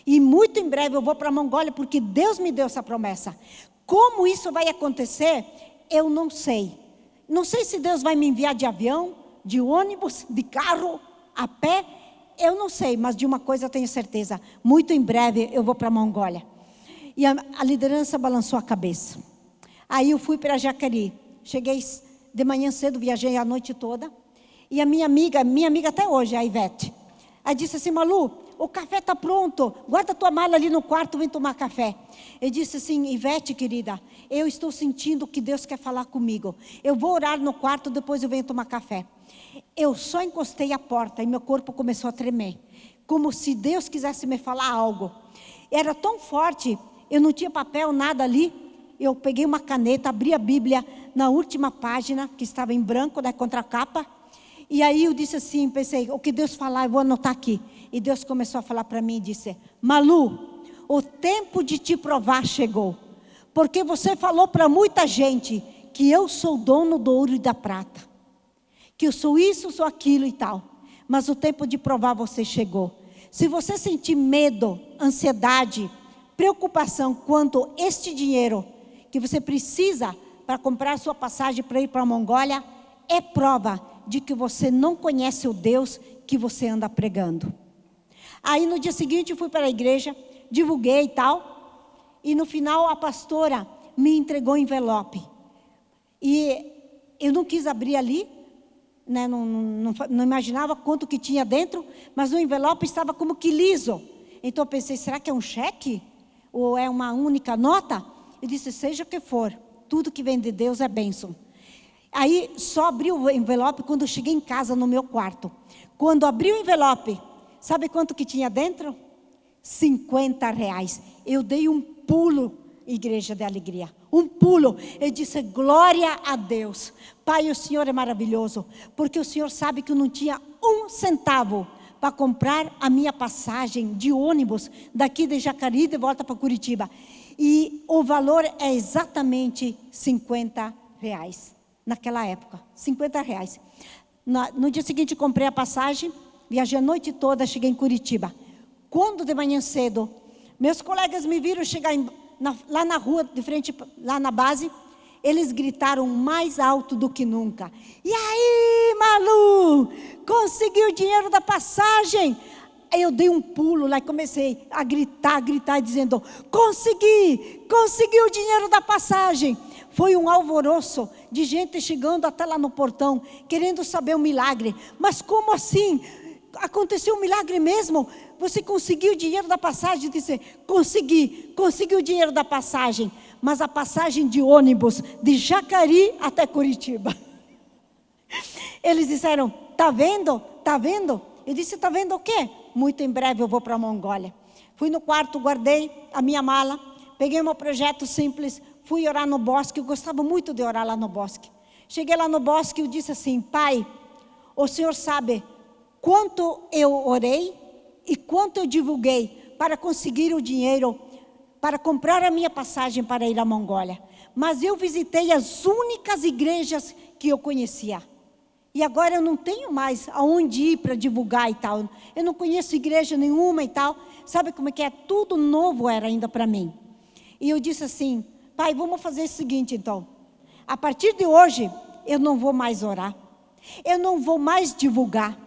E muito em breve eu vou para a Mongólia, porque Deus me deu essa promessa. Como isso vai acontecer, eu não sei. Não sei se Deus vai me enviar de avião, de ônibus, de carro, a pé. Eu não sei, mas de uma coisa eu tenho certeza: muito em breve eu vou para a Mongólia. E a liderança balançou a cabeça. Aí eu fui para Jacareí. Cheguei de manhã cedo, viajei a noite toda. E a minha amiga até hoje, a Ivete, ela disse assim: Malu, o café está pronto, guarda tua mala ali no quarto, vem tomar café. Eu disse assim: Ivete, querida, eu estou sentindo que Deus quer falar comigo. Eu vou orar no quarto, depois eu venho tomar café. Eu só encostei a porta e meu corpo começou a tremer, como se Deus quisesse me falar algo. Era tão forte, eu não tinha papel, nada ali. Eu peguei uma caneta, abri a Bíblia na última página, que estava em branco, da contracapa. E aí eu disse assim, pensei, o que Deus falar, eu vou anotar aqui. E Deus começou a falar para mim e disse: Malu, o tempo de te provar chegou. Porque você falou para muita gente que eu sou dono do ouro e da prata. Que eu sou isso, sou aquilo e tal. Mas o tempo de provar você chegou. Se você sentir medo, ansiedade, preocupação quanto a este dinheiro que você precisa para comprar sua passagem para ir para a Mongólia, é prova de que você não conhece o Deus que você anda pregando. Aí no dia seguinte eu fui para a igreja, divulguei e tal, e no final a pastora me entregou um envelope. E eu não quis abrir ali, né, não imaginava quanto que tinha dentro, mas o envelope estava como que liso. Então eu pensei, será que é um cheque? Ou é uma única nota? Eu disse, seja o que for, tudo que vem de Deus é bênção. Aí só abri o envelope quando eu cheguei em casa no meu quarto. Quando abri o envelope, sabe quanto que tinha dentro? R$50. Eu dei um pulo, igreja de alegria. Um pulo. Eu disse, glória a Deus. Pai, o Senhor é maravilhoso. Porque o Senhor sabe que eu não tinha um centavo para comprar a minha passagem de ônibus daqui de Jacareí de volta para Curitiba. E o valor é exatamente R$50. Naquela época, R$50. No dia seguinte comprei a passagem, viajei a noite toda, cheguei em Curitiba. Quando de manhã cedo, meus colegas me viram chegar lá na rua, de frente, lá na base, eles gritaram mais alto do que nunca. E aí, Malu, conseguiu o dinheiro da passagem? Aí eu dei um pulo lá e comecei a gritar, dizendo, consegui o dinheiro da passagem. Foi um alvoroço de gente chegando até lá no portão, querendo saber o milagre. Mas como assim? Aconteceu um milagre mesmo? Você conseguiu o dinheiro da passagem? Eu disse, consegui o dinheiro da passagem. Mas a passagem de ônibus de Jacareí até Curitiba. Eles disseram, tá vendo? Eu disse, tá vendo o quê? Muito em breve eu vou para a Mongólia. Fui no quarto, guardei a minha mala, peguei meu projeto simples, fui orar no bosque. Eu gostava muito de orar lá no bosque. Cheguei lá no bosque e eu disse assim, Pai, o Senhor sabe quanto eu orei e quanto eu divulguei para conseguir o dinheiro, para comprar a minha passagem para ir à Mongólia. Mas eu visitei as únicas igrejas que eu conhecia. E agora eu não tenho mais aonde ir para divulgar e tal. Eu não conheço igreja nenhuma e tal. Sabe como é que é? Tudo novo era ainda para mim. E eu disse assim, Pai, vamos fazer o seguinte então. A partir de hoje, eu não vou mais orar. Eu não vou mais divulgar.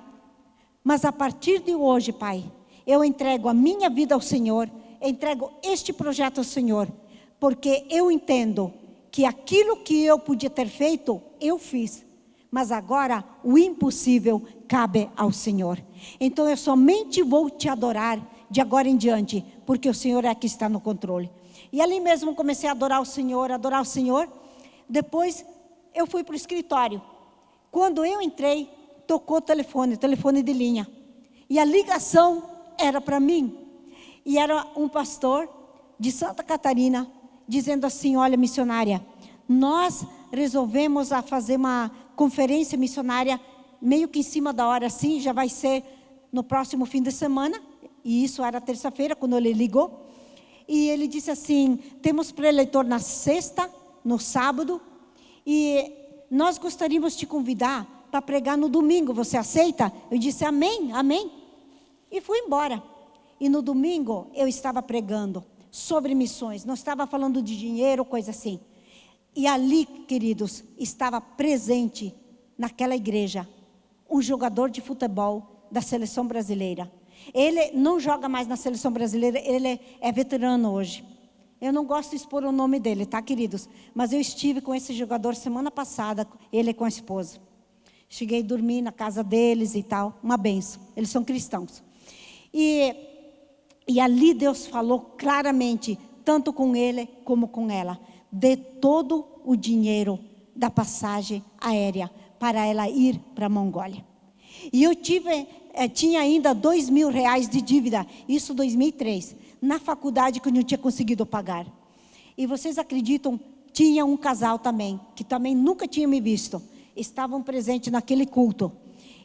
Mas a partir de hoje, Pai, eu entrego a minha vida ao Senhor. Entrego este projeto ao Senhor. Porque eu entendo que aquilo que eu podia ter feito, eu fiz. Mas agora o impossível cabe ao Senhor. Então eu somente vou te adorar de agora em diante. Porque o Senhor é que está no controle. E ali mesmo comecei a adorar o Senhor. Depois eu fui para o escritório. Quando eu entrei, tocou o telefone de linha. E a ligação era para mim. E era um pastor de Santa Catarina, dizendo assim, olha missionária, nós resolvemos a fazer uma conferência missionária, meio que em cima da hora assim, já vai ser no próximo fim de semana. E isso era terça-feira, quando ele ligou. E ele disse assim, temos pré-eleitor na sexta, no sábado, e nós gostaríamos de te convidar para pregar no domingo, você aceita? Eu disse, amém, amém. E fui embora. E no domingo eu estava pregando sobre missões, não estava falando de dinheiro, coisa assim. E ali, queridos, estava presente naquela igreja um jogador de futebol da seleção brasileira. Ele não joga mais na seleção brasileira, ele é veterano hoje. Eu não gosto de expor o nome dele, tá, queridos? Mas eu estive com esse jogador semana passada, ele com a esposa. Cheguei a dormir na casa deles e tal, uma bênção. Eles são cristãos. E ali Deus falou claramente, tanto com ele como com ela, de todo o dinheiro da passagem aérea para ela ir para a Mongólia. E eu tinha ainda R$2.000 de dívida, isso em 2003, na faculdade que eu não tinha conseguido pagar. E vocês acreditam, tinha um casal também, que também nunca tinha me visto, estavam presentes naquele culto.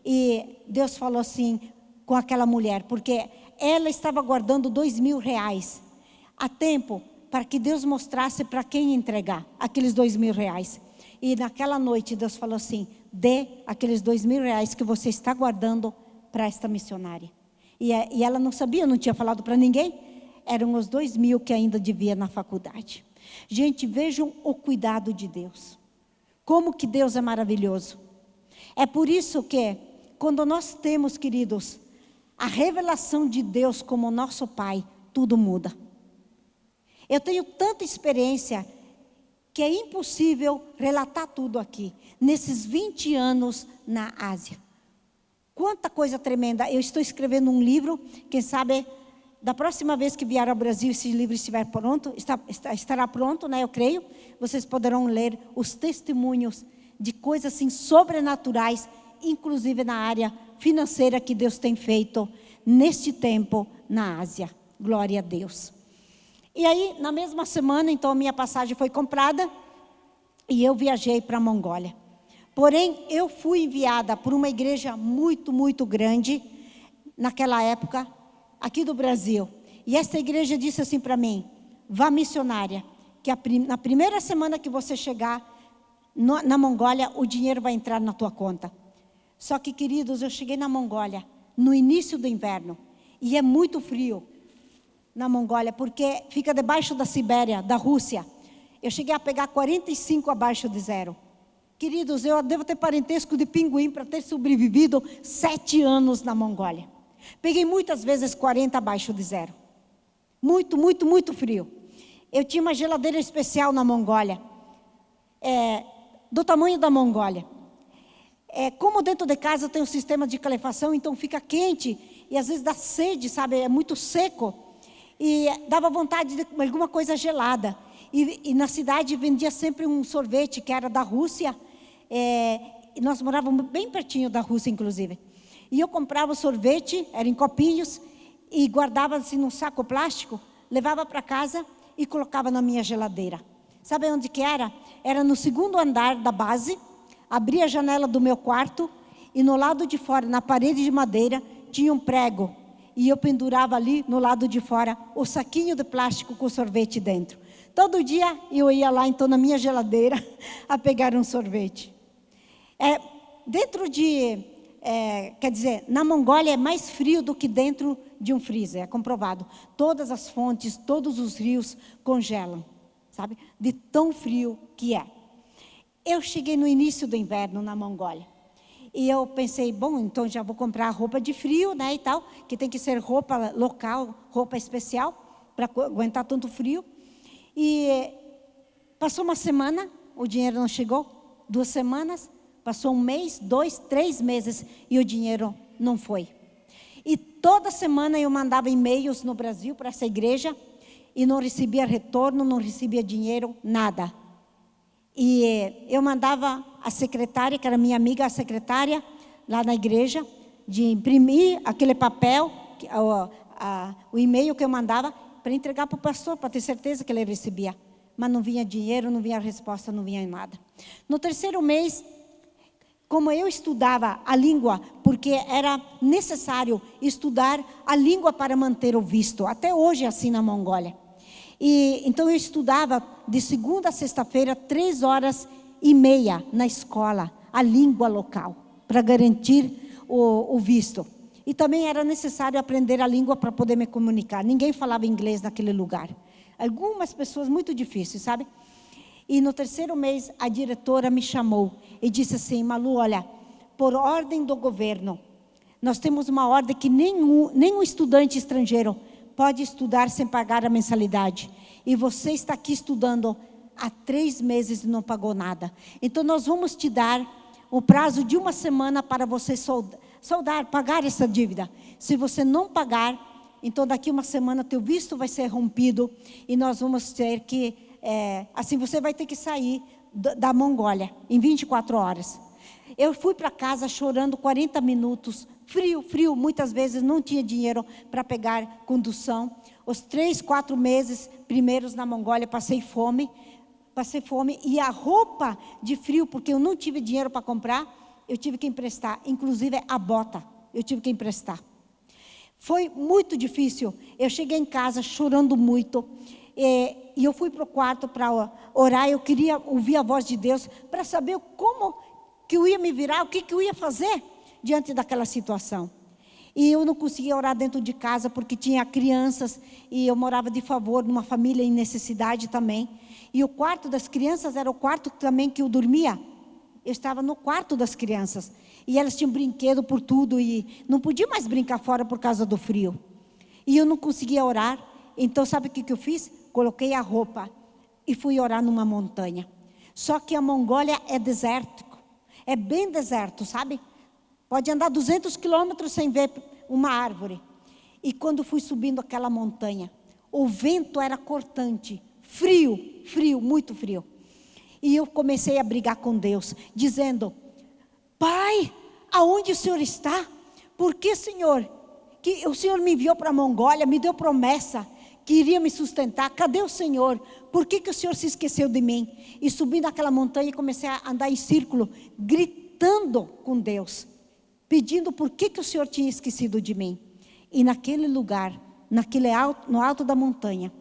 E Deus falou assim com aquela mulher, porque ela estava guardando R$2.000 a tempo, para que Deus mostrasse para quem entregar aqueles R$2.000. E naquela noite Deus falou assim: dê aqueles R$2.000 que você está guardando para esta missionária. E ela não sabia, não tinha falado para ninguém. Eram os 2.000 que ainda devia na faculdade. Gente, vejam o cuidado de Deus. Como que Deus é maravilhoso. É por isso que, quando nós temos, queridos, a revelação de Deus como nosso Pai, tudo muda. Eu tenho tanta experiência que é impossível relatar tudo aqui. Nesses 20 anos na Ásia. Quanta coisa tremenda. Eu estou escrevendo um livro, quem sabe, da próxima vez que vier ao Brasil, esse livro estiver pronto, estará pronto, né? Eu creio. Vocês poderão ler os testemunhos de coisas assim sobrenaturais, inclusive na área financeira que Deus tem feito neste tempo na Ásia. Glória a Deus. E aí, na mesma semana, então, a minha passagem foi comprada e eu viajei para a Mongólia. Porém, eu fui enviada por uma igreja muito, muito grande, naquela época, aqui do Brasil. E essa igreja disse assim para mim: vá missionária, que na primeira semana que você chegar na Mongólia, o dinheiro vai entrar na tua conta. Só que, queridos, eu cheguei na Mongólia no início do inverno, e é muito frio na Mongólia, porque fica debaixo da Sibéria, da Rússia. Eu cheguei a pegar 45 abaixo de zero. Queridos, eu devo ter parentesco de pinguim para ter sobrevivido 7 anos na Mongólia. Peguei muitas vezes 40 abaixo de zero. Muito, muito, muito frio. Eu tinha uma geladeira especial na Mongólia, do tamanho da Mongólia. Como dentro de casa tem um sistema de calefação, então fica quente e às vezes dá sede, sabe? É muito seco. E dava vontade de alguma coisa gelada. E na cidade vendia sempre um sorvete que era da Rússia. E nós morávamos bem pertinho da Rússia, inclusive. E eu comprava o sorvete, era em copinhos, e guardava assim num saco plástico, levava para casa e colocava na minha geladeira. Sabe onde que era? Era no 2º andar da base. Abria a janela do meu quarto e no lado de fora, na parede de madeira, tinha um prego. E eu pendurava ali, no lado de fora, o saquinho de plástico com sorvete dentro. Todo dia eu ia lá, então, na minha geladeira, a pegar um sorvete. Quer dizer, na Mongólia é mais frio do que dentro de um freezer, é comprovado. Todas as fontes, todos os rios congelam, sabe? De tão frio que é. Eu cheguei no início do inverno na Mongólia. E eu pensei, bom, então já vou comprar roupa de frio, né, e tal, que tem que ser roupa local, roupa especial, para aguentar tanto frio. E passou uma semana, o dinheiro não chegou. 2 semanas, passou 1 mês, 2, 3 meses, e o dinheiro não foi. E toda semana eu mandava e-mails no Brasil para essa igreja, e não recebia retorno, não recebia dinheiro, nada. E eu mandava a secretária, que era minha amiga, a secretária, lá na igreja, de imprimir aquele papel, o e-mail que eu mandava, para entregar para o pastor, para ter certeza que ele recebia. Mas não vinha dinheiro, não vinha resposta, não vinha nada. No 3º mês, como eu estudava a língua, porque era necessário estudar a língua para manter o visto. Até hoje é assim na Mongólia. E então eu estudava de segunda a sexta-feira, 3h30 na escola, a língua local, para garantir o visto. E também era necessário aprender a língua para poder me comunicar. Ninguém falava inglês naquele lugar. Algumas pessoas muito difíceis, sabe? E no 3º mês, a diretora me chamou e disse assim: Malu, olha, por ordem do governo, nós temos uma ordem que nenhum estudante estrangeiro pode estudar sem pagar a mensalidade. E você está aqui estudando há 3 meses e não pagou nada. Então nós vamos te dar o prazo de 1 semana para você pagar essa dívida. Se você não pagar, então daqui 1 semana teu visto vai ser rompido e nós vamos ter que, assim você vai ter que sair da Mongólia em 24 horas. Eu fui para casa chorando 40 minutos, frio, muitas vezes não tinha dinheiro para pegar condução. Os 3, 4 meses primeiros na Mongólia passei fome e a roupa de frio, porque eu não tive dinheiro para comprar, eu tive que emprestar, inclusive a bota, eu tive que emprestar. Foi muito difícil. Eu cheguei em casa chorando muito. E eu fui para o quarto para orar. Eu queria ouvir a voz de Deus para saber como que eu ia me virar, o que eu ia fazer diante daquela situação. E eu não conseguia orar dentro de casa porque tinha crianças e eu morava de favor numa família em necessidade também. E o quarto das crianças era o quarto também que eu dormia. Eu estava no quarto das crianças. E elas tinham brinquedo por tudo e não podia mais brincar fora por causa do frio. E eu não conseguia orar. Então sabe o que eu fiz? Coloquei a roupa e fui orar numa montanha. Só que a Mongólia é desértico. É bem deserto, sabe? Pode andar 200 quilômetros sem ver uma árvore. E quando fui subindo aquela montanha, o vento era cortante. Frio, muito frio. E eu comecei a brigar com Deus, dizendo: Pai, aonde o Senhor está? Por que, Senhor? Que o Senhor me enviou para a Mongólia, me deu promessa que iria me sustentar. Cadê o Senhor? Por que o Senhor se esqueceu de mim? E subi naquela montanha e comecei a andar em círculo, gritando com Deus, pedindo por que o Senhor tinha esquecido de mim. E naquele lugar, no alto da montanha,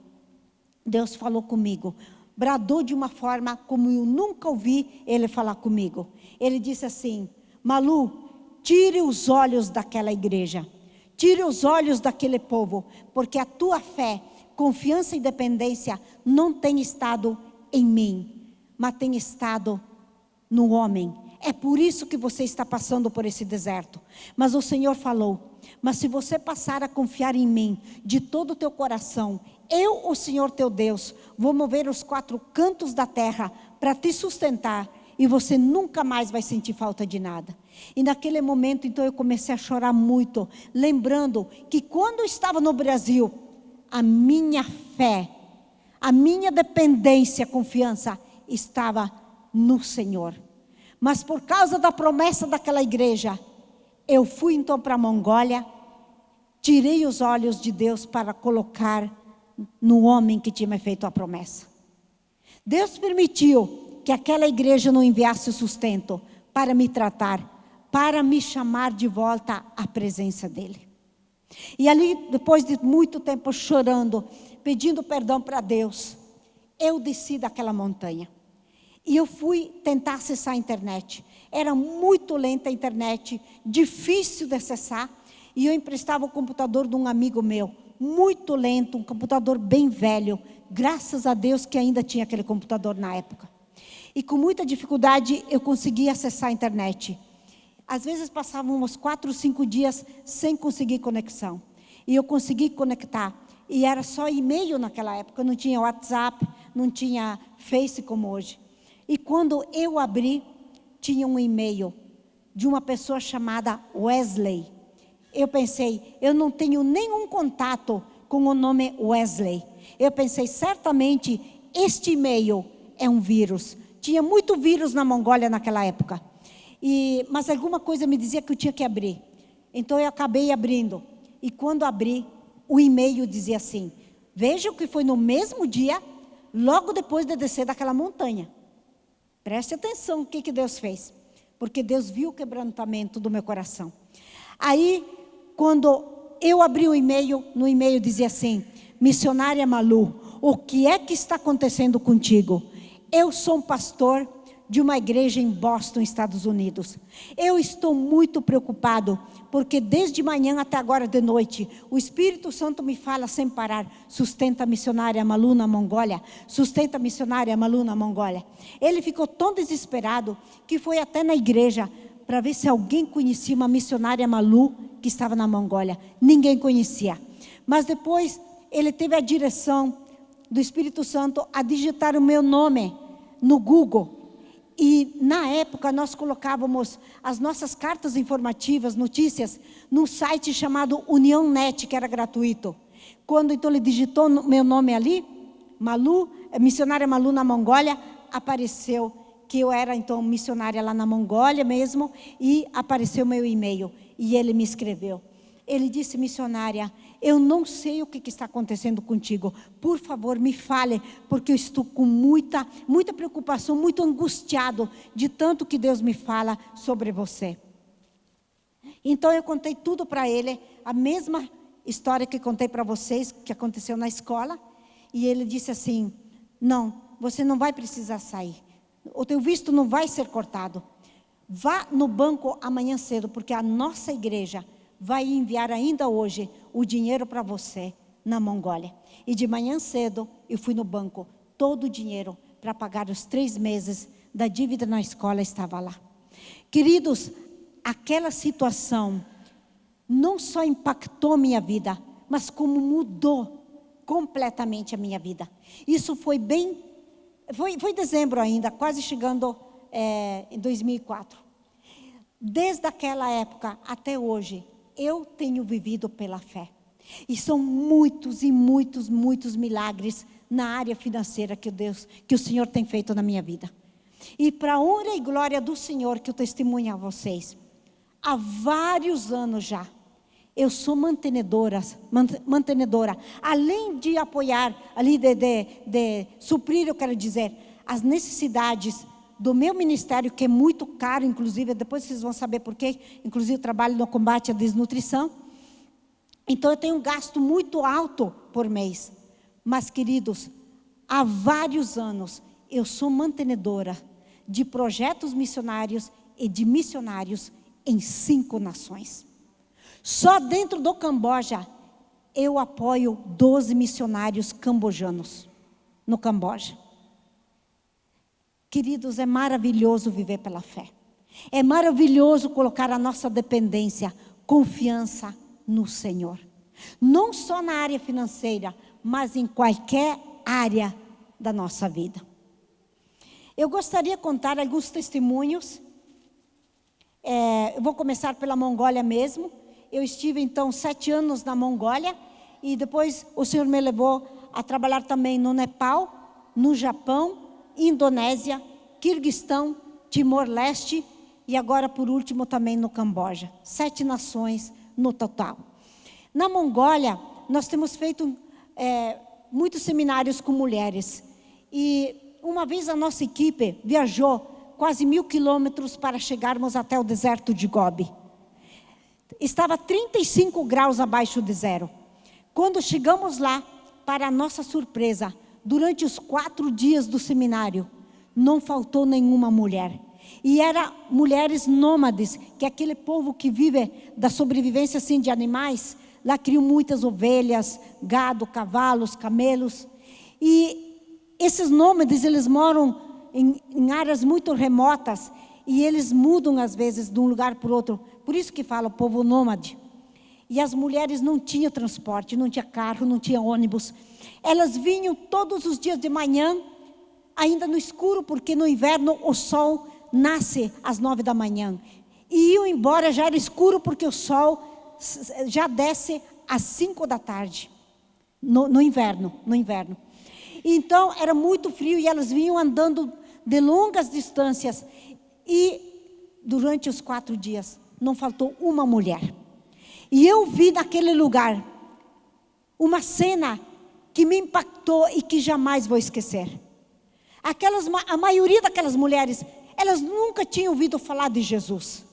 Deus falou comigo, bradou de uma forma como eu nunca ouvi Ele falar comigo. Ele disse assim: Malu, tire os olhos daquela igreja, tire os olhos daquele povo, porque a tua fé, confiança e dependência não tem estado em mim, mas tem estado no homem. É por isso que você está passando por esse deserto. Mas o Senhor falou: mas se você passar a confiar em mim de todo o teu coração, eu, o Senhor teu Deus, vou mover os 4 cantos da terra para te sustentar e você nunca mais vai sentir falta de nada. E naquele momento, então, eu comecei a chorar muito, lembrando que quando eu estava no Brasil, a minha fé, a minha dependência, confiança estava no Senhor. Mas por causa da promessa daquela igreja, eu fui então para a Mongólia, tirei os olhos de Deus para colocar no homem que tinha me feito a promessa. Deus permitiu que aquela igreja não enviasse sustento para me tratar, para me chamar de volta à presença dEle. E ali, depois de muito tempo chorando, pedindo perdão para Deus, eu desci daquela montanha. E eu fui tentar acessar a internet. Era muito lenta a internet, difícil de acessar. E eu emprestava o computador de um amigo meu, muito lento, um computador bem velho. Graças a Deus que ainda tinha aquele computador na época. E com muita dificuldade eu conseguia acessar a internet. Às vezes passavam uns 4, 5 dias sem conseguir conexão. E eu consegui conectar. E era só e-mail naquela época, não tinha WhatsApp, não tinha Face como hoje. E quando eu abri, tinha um e-mail de uma pessoa chamada Wesley. Eu pensei, eu não tenho nenhum contato com o nome Wesley. Eu pensei, certamente este e-mail é um vírus. Tinha muito vírus na Mongólia naquela época. Mas alguma coisa me dizia que eu tinha que abrir. Então eu acabei abrindo. E quando abri, o e-mail dizia assim: vejam que foi no mesmo dia, logo depois de descer daquela montanha. Preste atenção o que Deus fez. Porque Deus viu o quebrantamento do meu coração. Aí, quando eu abri o e-mail, no e-mail dizia assim: missionária Malu, o que é que está acontecendo contigo? Eu sou um pastor de uma igreja em Boston, Estados Unidos. Eu estou muito preocupado, porque desde manhã até agora de noite, o Espírito Santo me fala sem parar: sustenta a missionária Malu na Mongólia, sustenta a missionária Malu na Mongólia. Ele ficou tão desesperado que foi até na igreja para ver se alguém conhecia uma missionária Malu que estava na Mongólia. Ninguém conhecia. Mas depois ele teve a direção do Espírito Santo a digitar o meu nome no Google. E na época nós colocávamos as nossas cartas informativas, notícias, num site chamado União.net, que era gratuito. Quando então ele digitou meu nome ali, Malu, missionária Malu na Mongólia, apareceu que eu era então missionária lá na Mongólia mesmo, e apareceu meu e-mail, e ele me escreveu. Ele disse: missionária, eu não sei o que está acontecendo contigo, por favor me fale, porque eu estou com muita preocupação, muito angustiado, de tanto que Deus me fala sobre você. Então eu contei tudo para ele, a mesma história que contei para vocês, que aconteceu na escola, e ele disse assim: não, você não vai precisar sair, o teu visto não vai ser cortado, vá no banco amanhã cedo, porque a nossa igreja vai enviar ainda hoje o dinheiro para você na Mongólia. E de manhã cedo eu fui no banco, todo o dinheiro para pagar os 3 meses da dívida na escola estava lá. Queridos, aquela situação não só impactou minha vida, mas como mudou completamente a minha vida. Isso foi dezembro ainda, quase chegando em 2004. Desde aquela época até hoje, eu tenho vivido pela fé. E são muitos e muitos milagres na área financeira que o Senhor tem feito na minha vida. E para a honra e glória do Senhor, que eu testemunho a vocês, há vários anos já, eu sou mantenedora, além de apoiar, ali de suprir, eu quero dizer, as necessidades do meu ministério, que é muito caro, inclusive, depois vocês vão saber por quê, inclusive eu trabalho no combate à desnutrição, então eu tenho um gasto muito alto por mês, mas queridos, há vários anos, eu sou mantenedora de projetos missionários e de missionários em 5 nações. Só dentro do Camboja, eu apoio 12 missionários cambojanos, no Camboja. Queridos, é maravilhoso viver pela fé. É maravilhoso colocar a nossa dependência, confiança no Senhor. Não só na área financeira, mas em qualquer área da nossa vida. Eu gostaria de contar alguns testemunhos. Eu vou começar pela Mongólia mesmo. Eu estive então 7 anos na Mongólia. E depois o Senhor me levou a trabalhar também no Nepal, no Japão, Indonésia, Quirguistão, Timor-Leste e agora por último também no Camboja. 7 nações no total. Na Mongólia nós temos feito muitos seminários com mulheres. E uma vez a nossa equipe viajou quase 1000 quilômetros para chegarmos até o deserto de Gobi. Estava 35 graus abaixo de zero. Quando chegamos lá, para a nossa surpresa, durante os 4 dias do seminário, não faltou nenhuma mulher. E eram mulheres nômades, que é aquele povo que vive da sobrevivência assim, de animais. Lá criam muitas ovelhas, gado, cavalos, camelos. E esses nômades, eles moram em áreas muito remotas. E eles mudam às vezes de um lugar para o outro. Por isso que fala o povo nômade. E as mulheres não tinham transporte, não tinha carro, não tinha ônibus. Elas vinham todos os dias de manhã, ainda no escuro, porque no inverno o sol nasce às 9 da manhã. E iam embora, já era escuro, porque o sol já desce às 5 da tarde, no inverno. Então era muito frio e elas vinham andando de longas distâncias. E durante os 4 dias, não faltou uma mulher. E eu vi naquele lugar uma cena que me impactou e que jamais vou esquecer. A maioria daquelas mulheres, elas nunca tinham ouvido falar de Jesus.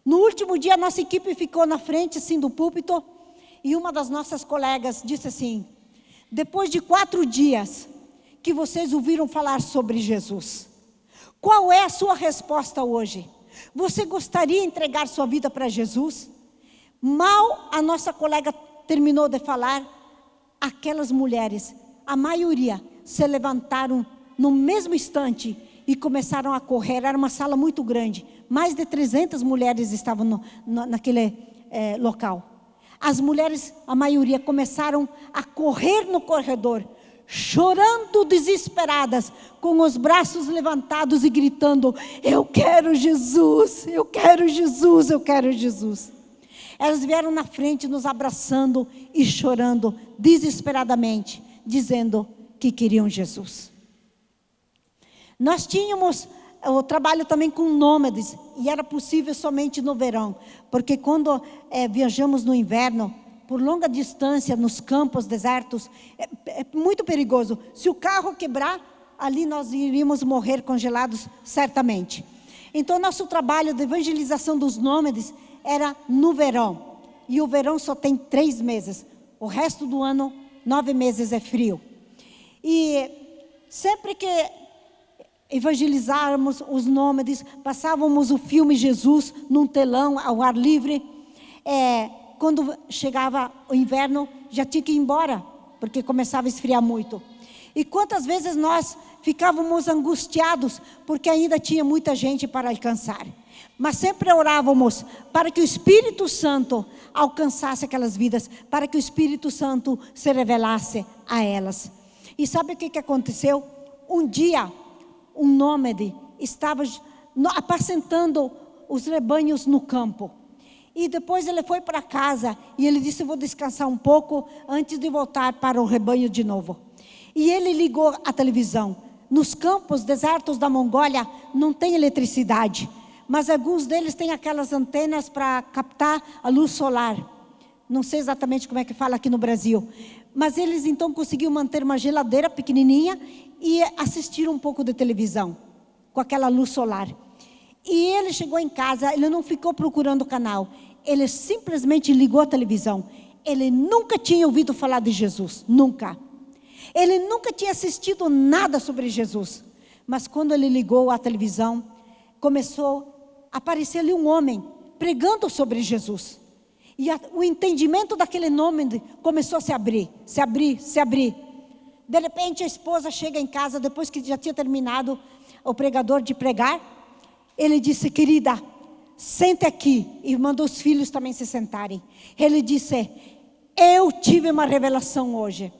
No último dia, a nossa equipe ficou na frente assim, do púlpito, e uma das nossas colegas disse assim: depois de 4 dias que vocês ouviram falar sobre Jesus, qual é a sua resposta hoje? Você gostaria de entregar sua vida para Jesus? Mal a nossa colega terminou de falar, aquelas mulheres, a maioria, se levantaram no mesmo instante e começaram a correr. Era uma sala muito grande, mais de 300 mulheres estavam naquele local. As mulheres, a maioria, começaram a correr no corredor, chorando desesperadas, com os braços levantados e gritando: eu quero Jesus, eu quero Jesus, eu quero Jesus. Elas vieram na frente nos abraçando e chorando desesperadamente, dizendo que queriam Jesus. Nós tínhamos eu trabalho também com nômades, e era possível somente no verão, porque quando viajamos no inverno, por longa distância, nos campos desertos, é muito perigoso. Se o carro quebrar, ali nós iríamos morrer congelados, certamente. Então, nosso trabalho de evangelização dos nômades era no verão, e o verão só tem 3 meses, o resto do ano, 9 meses é frio. E sempre que evangelizávamos os nômades, passávamos o filme Jesus num telão ao ar livre. Quando chegava o inverno, já tinha que ir embora, porque começava a esfriar muito. E quantas vezes nós ficávamos angustiados, porque ainda tinha muita gente para alcançar. Mas sempre orávamos para que o Espírito Santo alcançasse aquelas vidas, para que o Espírito Santo se revelasse a elas. E sabe o que aconteceu? Um dia, um nômade estava apacentando os rebanhos no campo. E depois ele foi para casa e ele disse: vou descansar um pouco antes de voltar para o rebanho de novo. E ele ligou a televisão. Nos campos desertos da Mongólia não tem eletricidade, mas alguns deles têm aquelas antenas para captar a luz solar. Não sei exatamente como é que fala aqui no Brasil, mas eles então conseguiram manter uma geladeira pequenininha e assistir um pouco de televisão com aquela luz solar. E ele chegou em casa, ele não ficou procurando o canal, ele simplesmente ligou a televisão. Ele nunca tinha ouvido falar de Jesus, nunca. Ele nunca tinha assistido nada sobre Jesus. Mas quando ele ligou a televisão, começou a aparecer ali um homem pregando sobre Jesus. E o entendimento daquele nome começou a se abrir, se abrir, se abrir. De repente a esposa chega em casa, depois que já tinha terminado o pregador de pregar. Ele disse: querida, sente aqui. E mandou os filhos também se sentarem. Ele disse: eu tive uma revelação hoje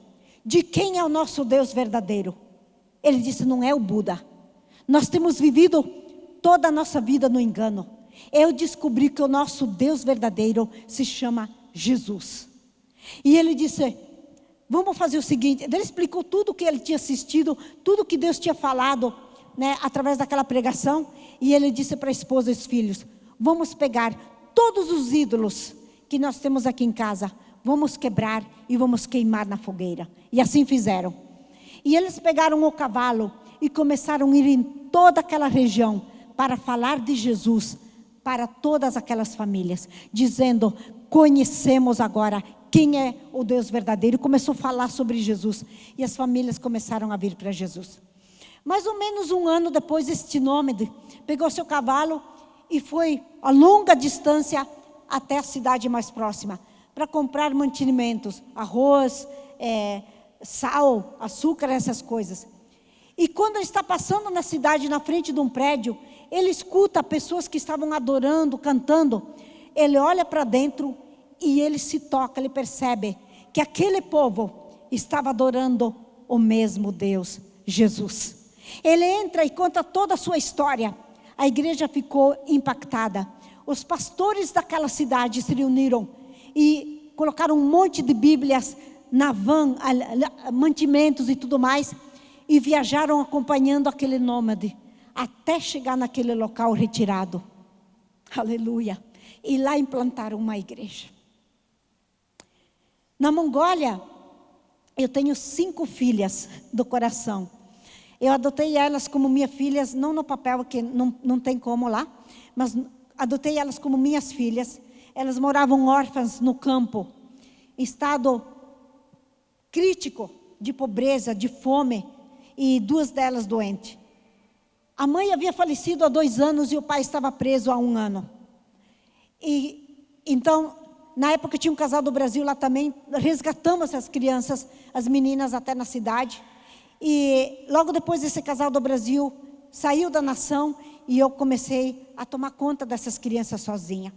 de quem é o nosso Deus verdadeiro. Ele disse: não é o Buda. Nós temos vivido toda a nossa vida no engano. Eu descobri que o nosso Deus verdadeiro se chama Jesus. E ele disse: vamos fazer o seguinte. Ele explicou tudo o que ele tinha assistido, tudo que Deus tinha falado, através daquela pregação. E ele disse para a esposa e os filhos: vamos pegar todos os ídolos que nós temos aqui em casa, vamos quebrar e vamos queimar na fogueira. E assim fizeram. E eles pegaram o cavalo e começaram a ir em toda aquela região para falar de Jesus para todas aquelas famílias, dizendo: conhecemos agora quem é o Deus verdadeiro. E começou a falar sobre Jesus, e as famílias começaram a vir para Jesus. Mais ou menos 1 ano depois, este nômade pegou seu cavalo e foi a longa distância até a cidade mais próxima, para comprar mantimentos, arroz, sal, açúcar, essas coisas. E quando ele está passando na cidade, na frente de um prédio, ele escuta pessoas que estavam adorando, cantando. Ele olha para dentro e ele se toca, ele percebe que aquele povo estava adorando o mesmo Deus, Jesus. Ele entra e conta toda a sua história. A igreja ficou impactada. Os pastores daquela cidade se reuniram e colocaram um monte de Bíblias na van, mantimentos e tudo mais, e viajaram acompanhando aquele nômade até chegar naquele local retirado. Aleluia. E lá implantaram uma igreja. Na Mongólia, eu tenho 5 filhas do coração. Eu adotei elas como minhas filhas, não no papel, porque não tem como lá, mas adotei elas como minhas filhas. Elas moravam órfãs no campo, em estado crítico de pobreza, de fome, e 2 delas doentes. A mãe havia falecido há 2 anos e o pai estava preso há 1 ano. E então, na época tinha um casal do Brasil lá também, resgatamos as crianças, as meninas até na cidade. E logo depois esse casal do Brasil saiu da nação e eu comecei a tomar conta dessas crianças sozinha.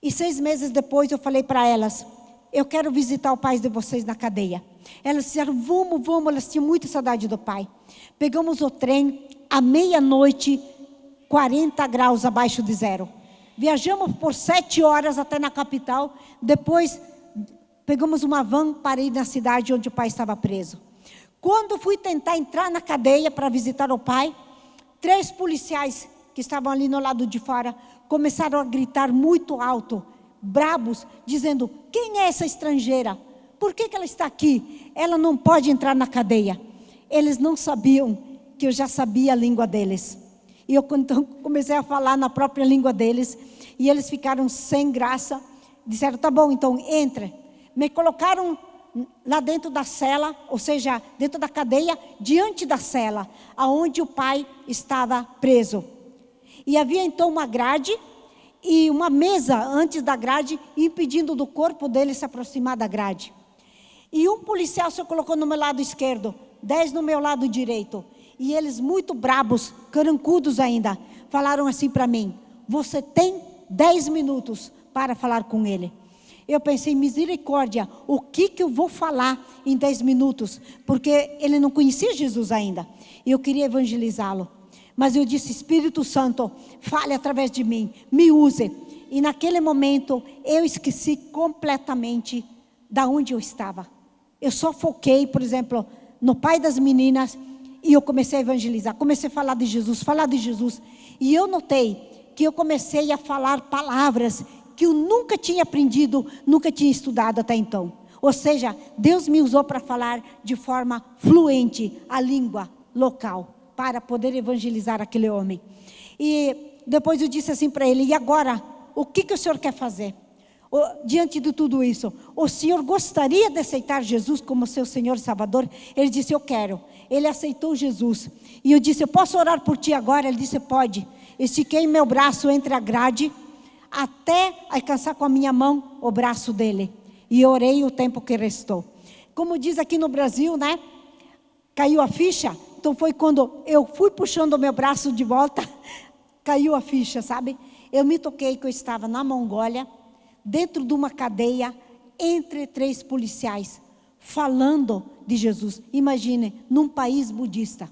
E 6 meses depois eu falei para elas: eu quero visitar o pai de vocês na cadeia. Elas disseram: vamos, elas tinham muita saudade do pai. Pegamos o trem, à meia-noite, 40 graus abaixo de zero. Viajamos por 7 horas até na capital. Depois pegamos uma van para ir na cidade onde o pai estava preso. Quando fui tentar entrar na cadeia para visitar o pai, 3 policiais que estavam ali no lado de fora começaram a gritar muito alto, bravos, dizendo: quem é essa estrangeira? Por que ela está aqui? Ela não pode entrar na cadeia. Eles não sabiam que eu já sabia a língua deles. E eu então comecei a falar na própria língua deles. E eles ficaram sem graça. Disseram: tá bom, então entre. Me colocaram lá dentro da cela, ou seja, dentro da cadeia, diante da cela, aonde o pai estava preso. E havia então uma grade e uma mesa antes da grade, impedindo do corpo dele se aproximar da grade. E um policial se colocou no meu lado esquerdo, 10 no meu lado direito. E eles, muito brabos, carancudos ainda, falaram assim para mim: você tem 10 minutos para falar com ele. Eu pensei: misericórdia, o que eu vou falar em 10 minutos? Porque ele não conhecia Jesus ainda. E eu queria evangelizá-lo. Mas eu disse: Espírito Santo, fale através de mim, me use. E naquele momento, eu esqueci completamente da onde eu estava. Eu só foquei, por exemplo, no pai das meninas, e eu comecei a evangelizar. Comecei a falar de Jesus, falar de Jesus. E eu notei que eu comecei a falar palavras que eu nunca tinha aprendido, nunca tinha estudado até então. Ou seja, Deus me usou para falar de forma fluente a língua local, para poder evangelizar aquele homem. E depois eu disse assim para ele: e agora, o que o senhor quer fazer? Diante de tudo isso, o senhor gostaria de aceitar Jesus como seu Senhor e Salvador? Ele disse: eu quero. Ele aceitou Jesus. E eu disse: eu posso orar por ti agora? Ele disse: pode. Estiquei meu braço entre a grade, até alcançar com a minha mão o braço dele. E orei o tempo que restou. Como diz aqui no Brasil, né? Caiu a ficha. Então foi quando eu fui puxando o meu braço de volta, caiu a ficha, sabe? Eu me toquei que eu estava na Mongólia, dentro de uma cadeia, entre 3 policiais, falando de Jesus. Imagine, num país budista.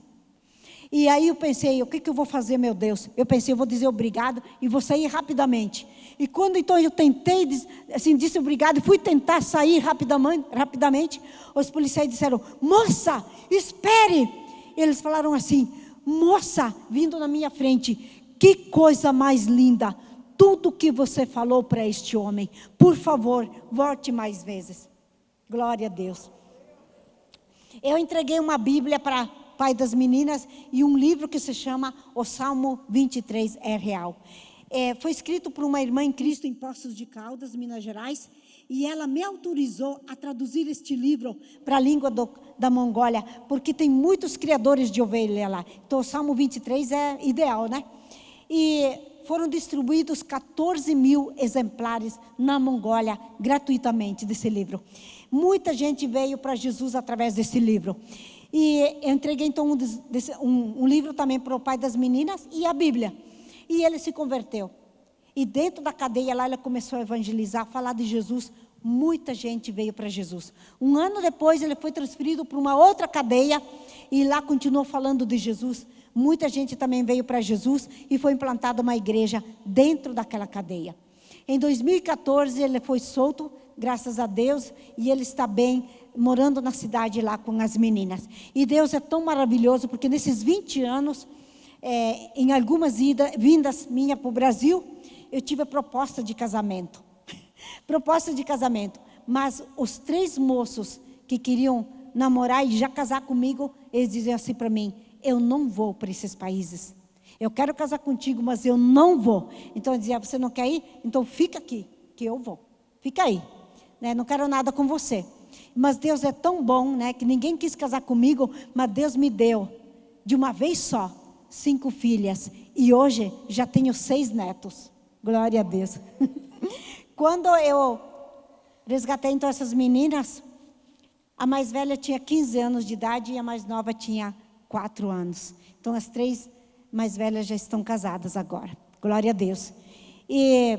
E aí eu pensei: o que eu vou fazer, meu Deus? Eu pensei: eu vou dizer obrigado e vou sair rapidamente. E quando então eu tentei, assim, disse obrigado e fui tentar sair rapidamente, os policiais disseram: moça, espere. Eles falaram assim: moça, vindo na minha frente, que coisa mais linda. Tudo que você falou para este homem, por favor, volte mais vezes. Glória a Deus. Eu entreguei uma Bíblia para o pai das meninas e um livro que se chama O Salmo 23 é Real. Foi escrito por uma irmã em Cristo em Poços de Caldas, Minas Gerais, e ela me autorizou a traduzir este livro para a língua da Mongólia, porque tem muitos criadores de ovelha lá. Então o Salmo 23 é ideal, né? E foram distribuídos 14 mil exemplares na Mongólia, gratuitamente, desse livro. Muita gente veio para Jesus através desse livro. E eu entreguei então um livro também para o pai das meninas e a Bíblia. E ele se converteu. E dentro da cadeia lá, ele começou a evangelizar, falar de Jesus. Muita gente veio para Jesus. Um ano depois, ele foi transferido para uma outra cadeia e lá continuou falando de Jesus. Muita gente também veio para Jesus e foi implantada uma igreja dentro daquela cadeia. Em 2014, ele foi solto, graças a Deus, e ele está bem, morando na cidade lá com as meninas. E Deus é tão maravilhoso, porque nesses 20 anos, em algumas vindas minhas para o Brasil, eu tive a proposta de casamento. Proposta de casamento. Mas os 3 moços que queriam namorar e já casar comigo, eles diziam assim para mim: eu não vou para esses países. Eu quero casar contigo, mas eu não vou. Então eu dizia: você não quer ir? Então fica aqui, que eu vou. Fica aí. Né? Não quero nada com você. Mas Deus é tão bom, né? Que ninguém quis casar comigo, mas Deus me deu, de uma vez só, 5 filhas. E hoje já tenho 6 netos. Glória a Deus. Quando eu resgatei então essas meninas, a mais velha tinha 15 anos de idade e a mais nova tinha 4 anos. Então as 3 mais velhas já estão casadas agora. Glória a Deus. E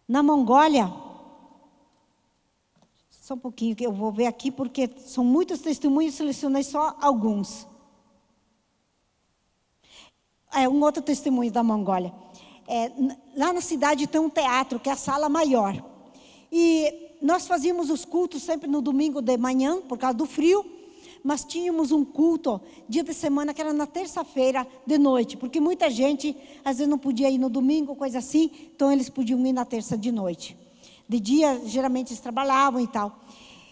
na Mongólia, só um pouquinho que eu vou ver aqui, porque são muitos testemunhos, selecionei só alguns. Um outro testemunho da Mongólia. Lá na cidade tem um teatro, que é a sala maior. E nós fazíamos os cultos sempre no domingo de manhã, por causa do frio. mas tínhamos um culto, dia de semana, que era na terça-feira de noite, porque muita gente, às vezes não podia ir no domingo, coisa assim, então eles podiam ir na terça de noite. De dia, geralmente eles trabalhavam e tal.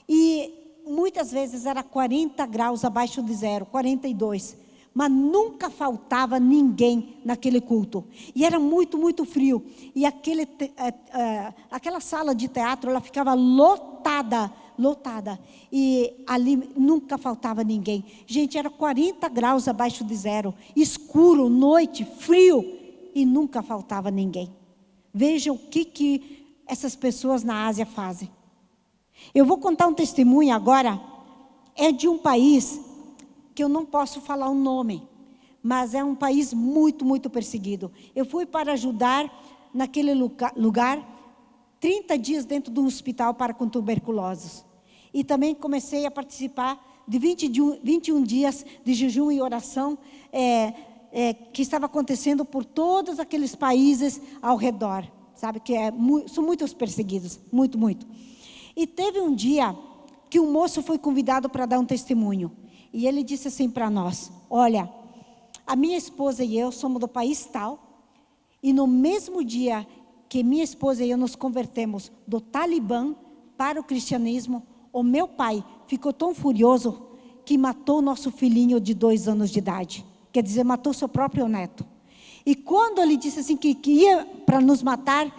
E muitas vezes era 40 graus abaixo de zero, 42. Mas nunca faltava ninguém naquele culto. E era muito, muito frio. E aquela sala de teatro, ela ficava lotada. E ali nunca faltava ninguém. Gente, era 40 graus abaixo de zero. Escuro, noite, frio. E nunca faltava ninguém. Veja o que essas pessoas na Ásia fazem. Eu vou contar um testemunho agora. É de um país que eu não posso falar o nome, mas é um país muito, muito perseguido. Eu fui para ajudar naquele lugar 30 dias dentro de um hospital para com tuberculosos. E também comecei a participar de 21 dias de jejum e oração que estava acontecendo por todos aqueles países ao redor. Sabe que são muitos perseguidos, muito, muito. E teve um dia que um moço foi convidado para dar um testemunho. E ele disse assim para nós: olha, a minha esposa e eu somos do país tal, e no mesmo dia que minha esposa e eu nos convertemos do Talibã para o cristianismo, o meu pai ficou tão furioso que matou nosso filhinho de 2 anos de idade. Quer dizer, matou seu próprio neto. E quando ele disse assim que ia para nos matar,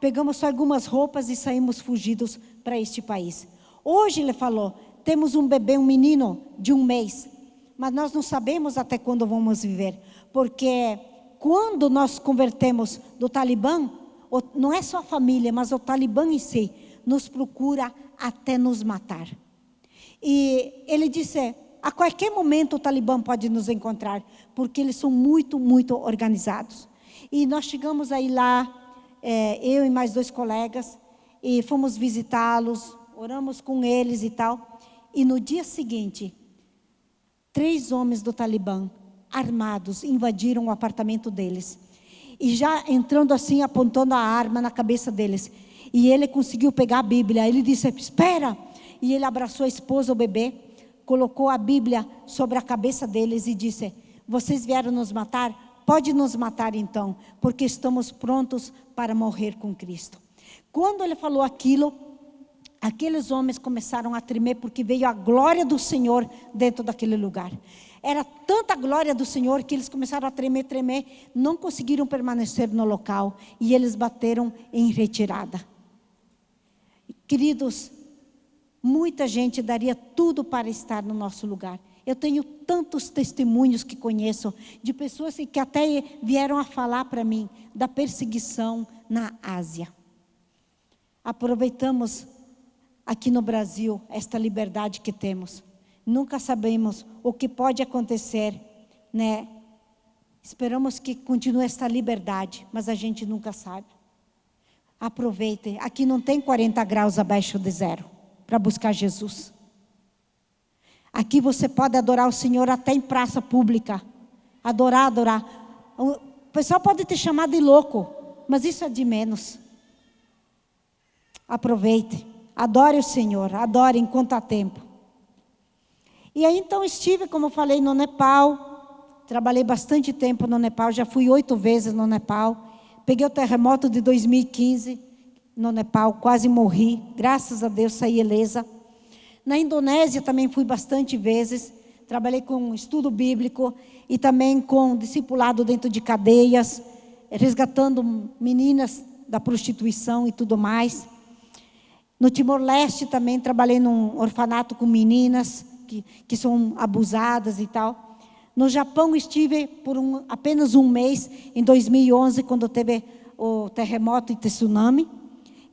pegamos só algumas roupas e saímos fugidos para este país. Hoje ele falou: temos um bebê, um menino de 1 mês, mas nós não sabemos até quando vamos viver, porque quando nós convertemos do Talibã, não é só a família, mas o Talibã em si, nos procura até nos matar. E ele disse: a qualquer momento o Talibã pode nos encontrar, porque eles são muito, muito organizados. E nós chegamos aí lá, eu e mais 2 colegas, e fomos visitá-los, oramos com eles e tal. E no dia seguinte, 3 homens do Talibã, armados, invadiram o apartamento deles. E já entrando assim, apontando a arma na cabeça deles. E ele conseguiu pegar a Bíblia. Ele disse: espera. E ele abraçou a esposa, o bebê, colocou a Bíblia sobre a cabeça deles e disse: vocês vieram nos matar? Pode nos matar então, porque estamos prontos para morrer com Cristo. Quando ele falou aquilo, aqueles homens começaram a tremer, porque veio a glória do Senhor dentro daquele lugar. Era tanta glória do Senhor que eles começaram a tremer, não conseguiram permanecer no local e eles bateram em retirada. Queridos, muita gente daria tudo para estar no nosso lugar. Eu tenho tantos testemunhos que conheço de pessoas que até vieram a falar para mim da perseguição na Ásia. Aproveitamos aqui no Brasil esta liberdade que temos. Nunca sabemos o que pode acontecer, né? Esperamos que continue esta liberdade, mas a gente nunca sabe. Aproveite, aqui não tem 40 graus abaixo de zero para buscar Jesus. Aqui você pode adorar o Senhor até em praça pública. Adorar. O pessoal pode te chamar de louco, mas isso é de menos. Aproveite, adore o Senhor, adore enquanto há tempo. E aí então estive, como eu falei, no Nepal. Trabalhei bastante tempo no Nepal, já fui 8 vezes no Nepal. Peguei o terremoto de 2015 no Nepal, quase morri. Graças a Deus saí ilesa. Na Indonésia também fui bastante vezes. Trabalhei com estudo bíblico e também com discipulado dentro de cadeias, resgatando meninas da prostituição e tudo mais. No Timor-Leste também trabalhei num orfanato com meninas que são abusadas e tal. No Japão estive por apenas 1 mês, em 2011, quando teve o terremoto e tsunami.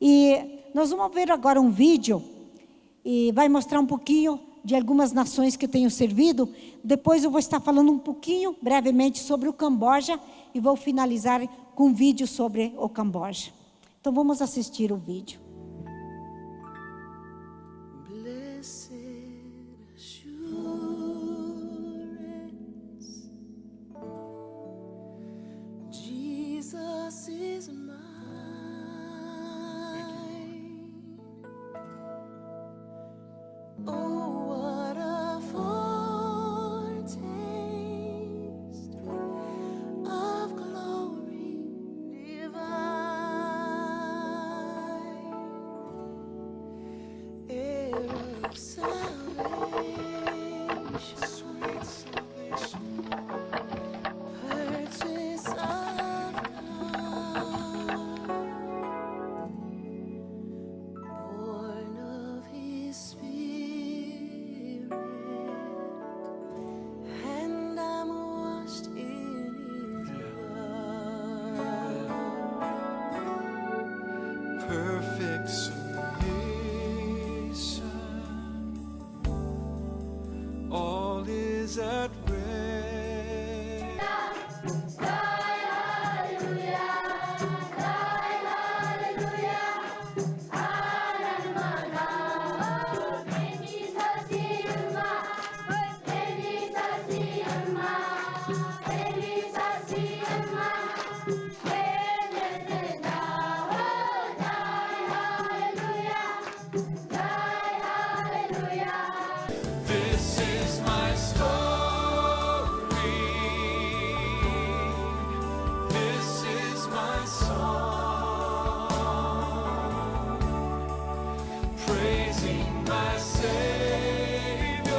E nós vamos ver agora um vídeo, e vai mostrar um pouquinho de algumas nações que eu tenho servido. Depois eu vou estar falando um pouquinho, brevemente, sobre o Camboja, e vou finalizar com um vídeo sobre o Camboja. Então vamos assistir o vídeo. Is mine. Oh, what a foretaste All is at rest. This is my story. This is my song, praising my Savior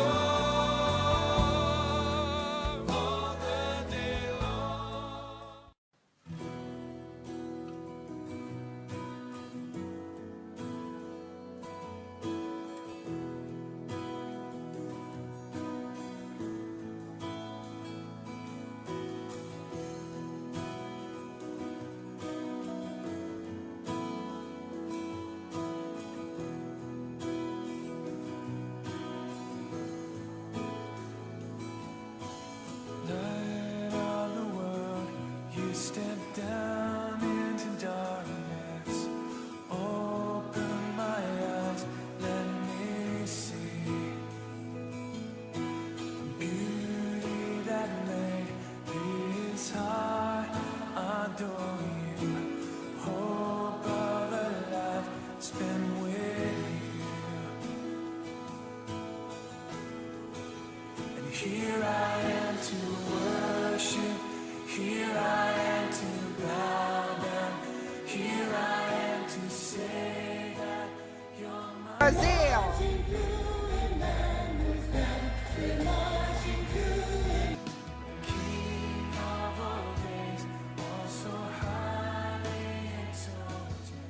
all the day long. Light of the world, you step down into darkness. Open my eyes, let me see beauty that made this heart adore you. Hope of a life spent with you. And here I am to worship, here I am to bow down, here I am to say that you're my Brasil! King of all days, also highly exalted.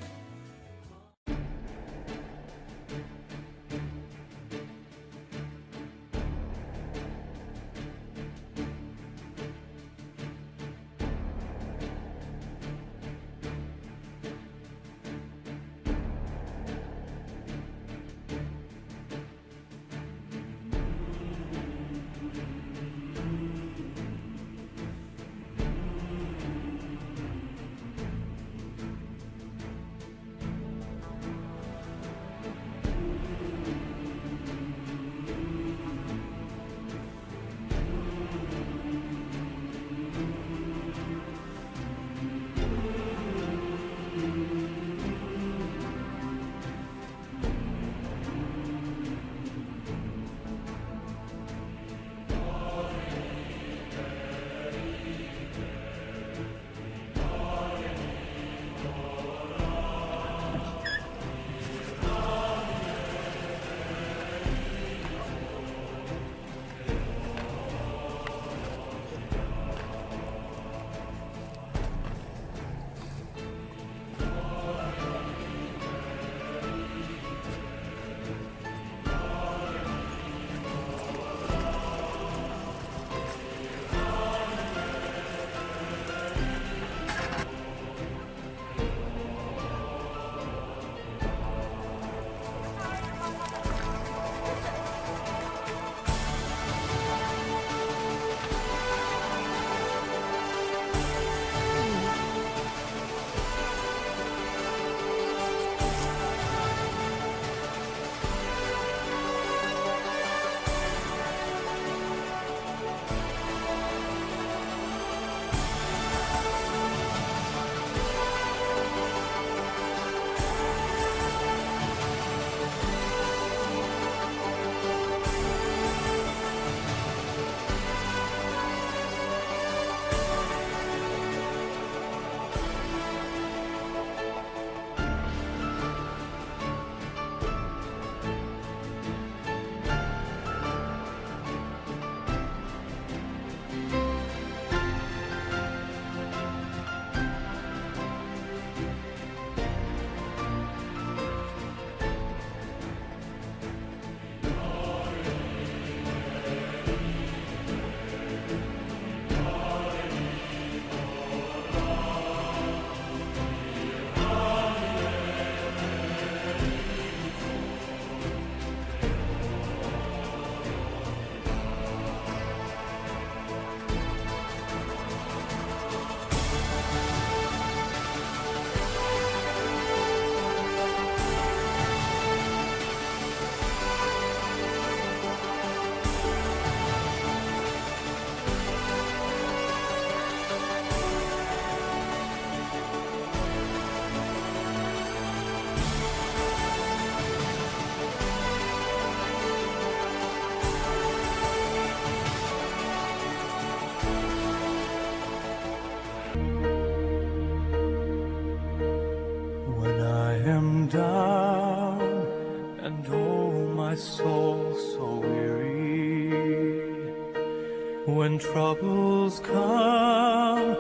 When troubles come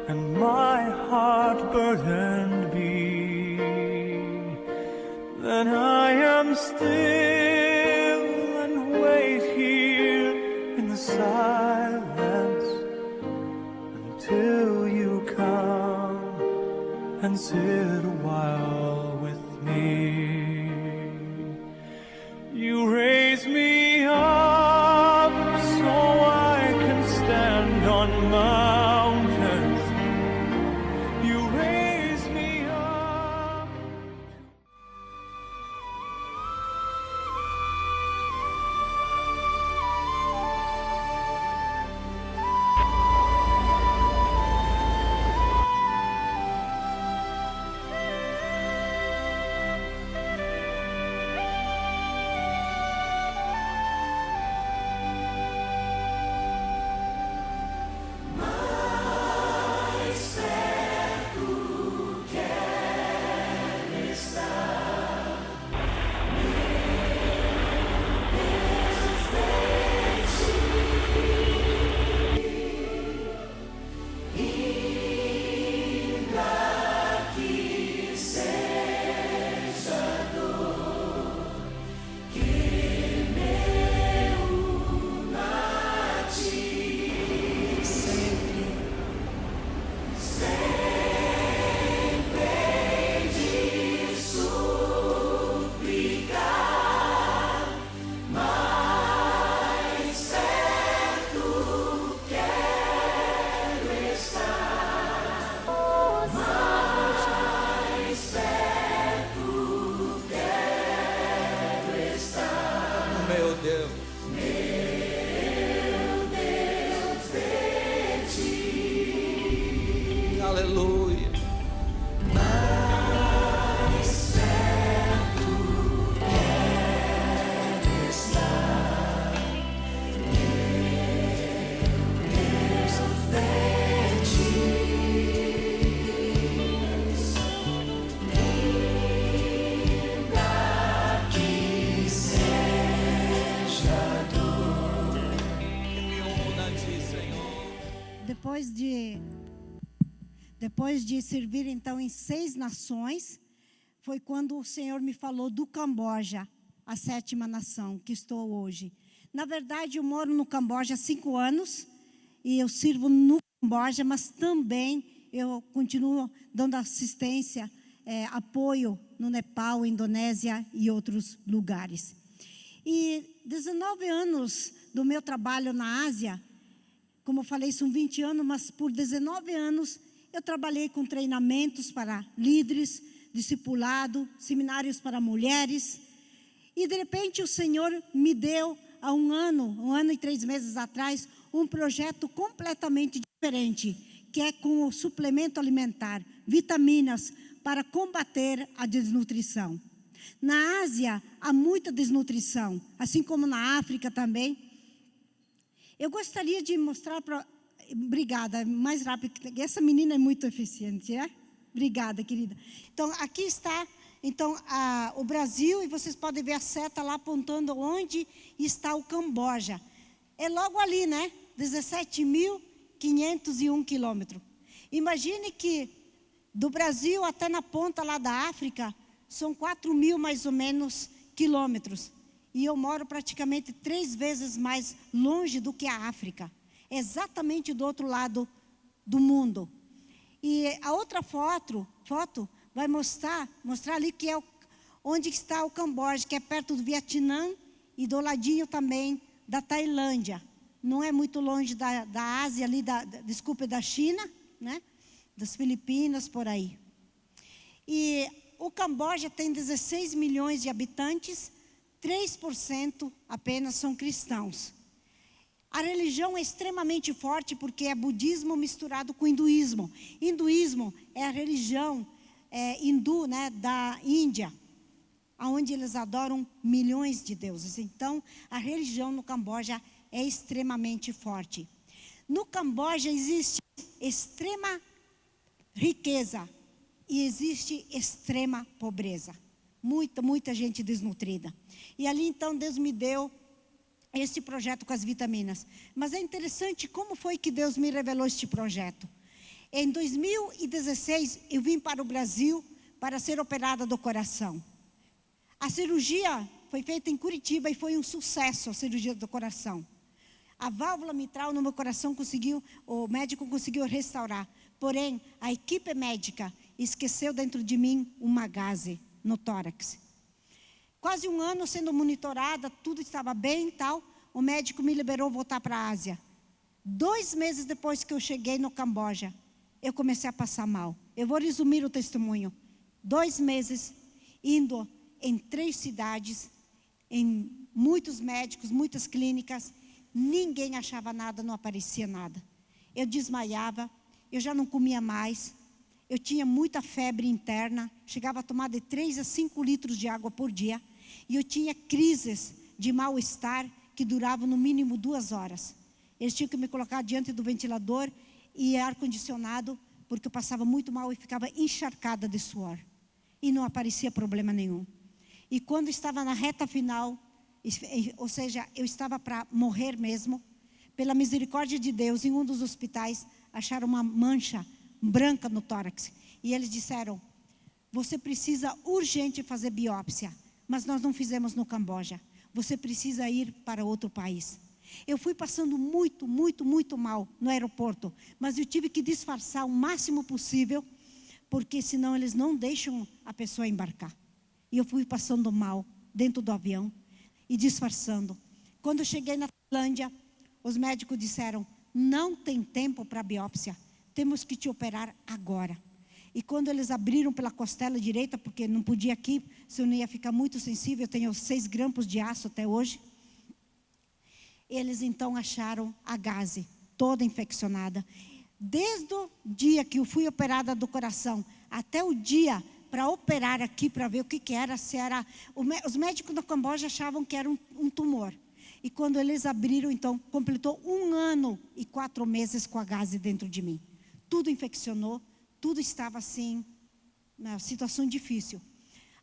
and my heart burdened be, then I am still and wait here in the silence until you come and sit a while with me. You raise me up so I can stand on mountains. You raise me up. Meu Deus, aleluia. Depois de servir então em 6 nações, foi quando o Senhor me falou do Camboja, a 7ª nação que estou hoje. Na verdade, eu moro no Camboja há 5 anos e eu sirvo no Camboja, mas também eu continuo dando assistência, apoio no Nepal, Indonésia e outros lugares. E 19 anos do meu trabalho na Ásia, como eu falei, são 20 anos, mas por 19 anos eu trabalhei com treinamentos para líderes, discipulado, seminários para mulheres. E de repente o Senhor me deu, há um ano e 3 meses atrás, um projeto completamente diferente, que é com o suplemento alimentar, vitaminas, para combater a desnutrição. Na Ásia há muita desnutrição, assim como na África também. Eu gostaria de mostrar para... Obrigada, mais rápido. Essa menina é muito eficiente, é? Obrigada, querida. Então, aqui está o Brasil, e vocês podem ver a seta lá apontando onde está o Camboja. É logo ali, né? 17.501 quilômetros. Imagine que do Brasil até na ponta lá da África, são 4.000 mais ou menos quilômetros. E eu moro praticamente 3 vezes mais longe do que a África. Exatamente do outro lado do mundo. E a outra foto vai mostrar ali que é onde está o Camboja, que é perto do Vietnã e do ladinho também da Tailândia. Não é muito longe da Ásia, ali da China, né? Das Filipinas, por aí. E o Camboja tem 16 milhões de habitantes, 3% apenas são cristãos. A religião é extremamente forte porque é budismo misturado com hinduísmo. Hinduísmo é a religião hindu, né, da Índia, onde eles adoram milhões de deuses. Então, a religião no Camboja é extremamente forte. No Camboja existe extrema riqueza e existe extrema pobreza. Muita gente desnutrida. E ali então Deus me deu esse projeto com as vitaminas. Mas é interessante como foi que Deus me revelou este projeto. Em 2016, eu vim para o Brasil para ser operada do coração. A cirurgia foi feita em Curitiba e foi um sucesso, a cirurgia do coração. A válvula mitral no meu coração o médico conseguiu restaurar. Porém, a equipe médica esqueceu dentro de mim uma gaze no tórax. Quase um ano sendo monitorada, tudo estava bem e tal. O médico me liberou voltar para a Ásia. 2 meses depois que eu cheguei no Camboja, eu comecei a passar mal. Eu vou resumir o testemunho. 2 meses indo em 3 cidades, em muitos médicos, muitas clínicas. Ninguém achava nada, não aparecia nada. Eu desmaiava, eu já não comia mais. Eu tinha muita febre interna, chegava a tomar de 3 a 5 litros de água por dia. E eu tinha crises de mal-estar que duravam no mínimo 2 horas. Eles tinham que me colocar diante do ventilador e ar-condicionado, porque eu passava muito mal e ficava encharcada de suor. E não aparecia problema nenhum. E quando estava na reta final, ou seja, eu estava para morrer mesmo, pela misericórdia de Deus, em um dos hospitais, acharam uma mancha branca no tórax. E eles disseram, você precisa urgente fazer biópsia, mas nós não fizemos no Camboja. Você precisa ir para outro país. Eu fui passando muito mal no aeroporto, mas eu tive que disfarçar o máximo possível, porque senão eles não deixam a pessoa embarcar. E eu fui passando mal dentro do avião e disfarçando. Quando eu cheguei na Tailândia, os médicos disseram, não tem tempo para biópsia, temos que te operar agora. E quando eles abriram pela costela direita, porque não podia aqui, se eu não ia ficar muito sensível, eu tenho 6 grampos de aço até hoje. Eles então acharam a gaze toda infeccionada. Desde o dia que eu fui operada do coração, até o dia para operar aqui, para ver o que era, se era... Os médicos da Camboja achavam que era um tumor. E quando eles abriram, então, completou 1 ano e 4 meses com a gaze dentro de mim. Tudo infeccionou, tudo estava assim, uma situação difícil.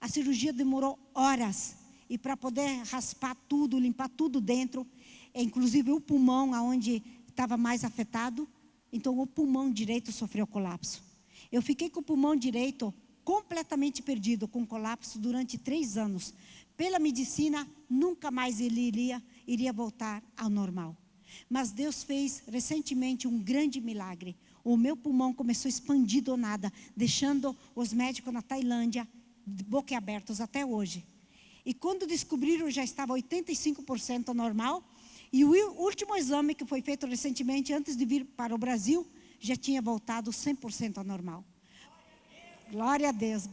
A cirurgia demorou horas. E para poder raspar tudo, limpar tudo dentro, inclusive o pulmão, onde estava mais afetado, então o pulmão direito sofreu colapso. Eu fiquei com o pulmão direito completamente perdido, com colapso durante 3 anos. Pela medicina, nunca mais ele iria voltar ao normal. Mas Deus fez recentemente um grande milagre. O meu pulmão começou a expandir do nada, deixando os médicos na Tailândia boquiabertos até hoje. E quando descobriram, já estava 85% normal. E o último exame que foi feito recentemente, antes de vir para o Brasil, já tinha voltado 100% ao normal. Glória a Deus.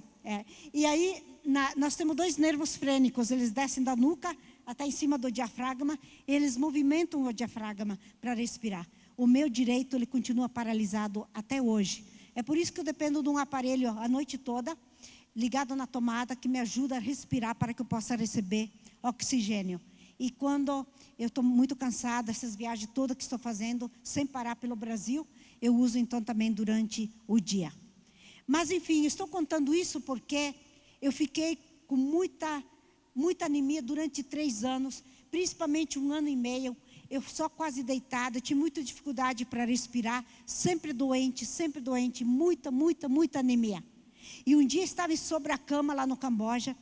E aí, nós temos 2 nervos frênicos, eles descem da nuca até em cima do diafragma, eles movimentam o diafragma para respirar. O meu direito, ele continua paralisado até hoje. É por isso que eu dependo de um aparelho a noite toda, ligado na tomada, que me ajuda a respirar para que eu possa receber oxigênio. E quando eu estou muito cansada, essas viagens todas que estou fazendo, sem parar pelo Brasil, eu uso então também durante o dia. Mas enfim, estou contando isso porque eu fiquei com muita anemia durante 3 anos, principalmente 1 ano e meio. Eu só quase deitada, tinha muita dificuldade para respirar, sempre doente, muita anemia. E um dia estava sobre a cama lá no Camboja,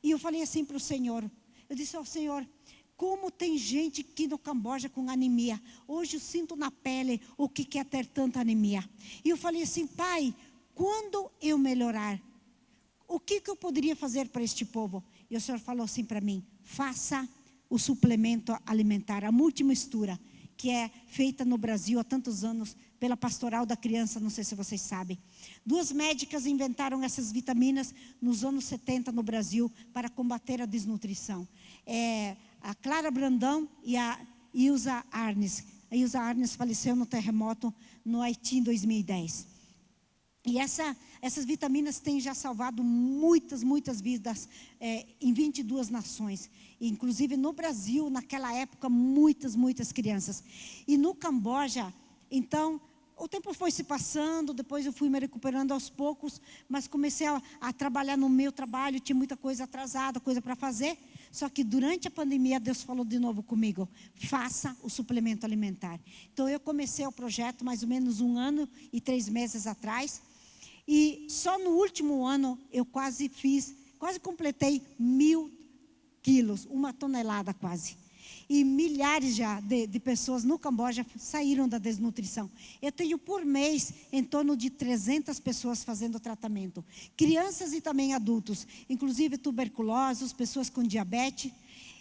e eu falei assim para o Senhor, eu disse ao Senhor, como tem gente aqui no Camboja com anemia? Hoje eu sinto na pele o que é ter tanta anemia. E eu falei assim, Pai, quando eu melhorar, o que eu poderia fazer para este povo? E o Senhor falou assim para mim, faça o suplemento alimentar, a multimistura, que é feita no Brasil há tantos anos, pela Pastoral da Criança, não sei se vocês sabem. 2 médicas inventaram essas vitaminas nos anos 70 no Brasil, para combater a desnutrição. A Clara Brandão e a Ilza Arnes. A Ilza Arnes faleceu no terremoto no Haiti em 2010. E essas vitaminas têm já salvado muitas vidas em 22 nações. Inclusive no Brasil, naquela época, muitas crianças. E no Camboja, então, o tempo foi se passando, depois eu fui me recuperando aos poucos, mas comecei a trabalhar no meu trabalho, tinha muita coisa atrasada, coisa para fazer. Só que durante a pandemia, Deus falou de novo comigo: faça o suplemento alimentar. Então, eu comecei o projeto mais ou menos 1 ano e 3 meses atrás. E só no último ano, eu quase completei 1.000 quilos, 1 tonelada quase. E milhares já de pessoas no Camboja saíram da desnutrição. Eu tenho por mês em torno de 300 pessoas fazendo tratamento. Crianças e também adultos, inclusive tuberculosos, pessoas com diabetes.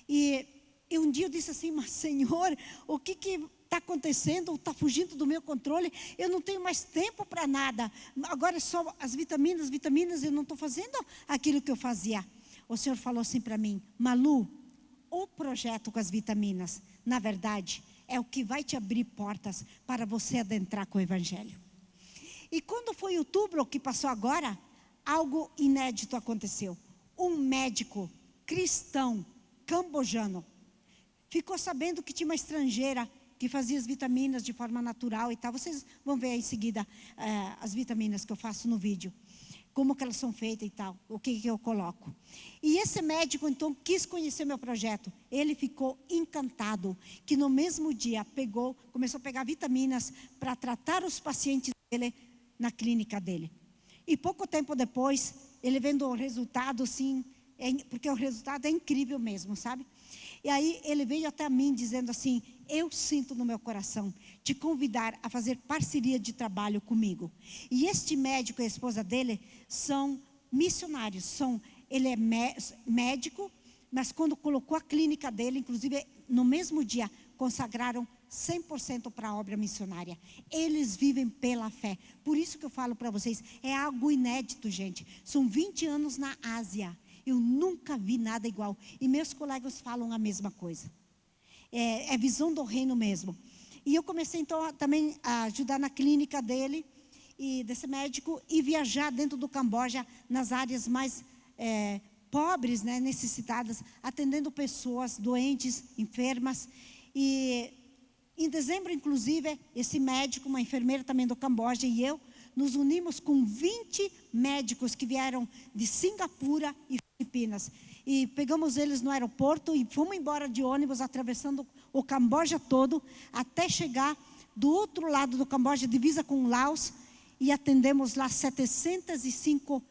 E um dia eu disse assim: mas Senhor, o que está acontecendo? Está fugindo do meu controle? Eu não tenho mais tempo para nada. Agora é só as vitaminas, eu não estou fazendo aquilo que eu fazia. O Senhor falou assim para mim: Malu, o projeto com as vitaminas, na verdade, é o que vai te abrir portas para você adentrar com o Evangelho. E quando foi outubro, que passou agora, algo inédito aconteceu. Um médico cristão cambojano ficou sabendo que tinha uma estrangeira que fazia as vitaminas de forma natural e tal. Vocês vão ver aí em seguida as vitaminas que eu faço no vídeo, como que elas são feitas e tal, o que eu coloco. E esse médico, então, quis conhecer meu projeto. Ele ficou encantado, que no mesmo dia começou a pegar vitaminas para tratar os pacientes dele na clínica dele. E pouco tempo depois, ele vendo o resultado, assim, porque o resultado é incrível mesmo, sabe? E aí ele veio até mim dizendo assim: eu sinto no meu coração te convidar a fazer parceria de trabalho comigo. E este médico e a esposa dele são missionários. Ele é médico, mas quando colocou a clínica dele, inclusive no mesmo dia, consagraram 100% para a obra missionária. Eles vivem pela fé. Por isso que eu falo para vocês, é algo inédito, gente. São 20 anos na Ásia. Eu nunca vi nada igual. E meus colegas falam a mesma coisa. É visão do reino mesmo. E eu comecei então também a ajudar na clínica dele, e desse médico, e viajar dentro do Camboja, nas áreas mais pobres, né, necessitadas, atendendo pessoas doentes, enfermas. E em dezembro, inclusive, esse médico, uma enfermeira também do Camboja, e eu, nos unimos com 20 médicos que vieram de Singapura e Filipinas. E pegamos eles no aeroporto e fomos embora de ônibus, atravessando o Camboja todo, até chegar do outro lado do Camboja, divisa com o Laos, e atendemos lá 735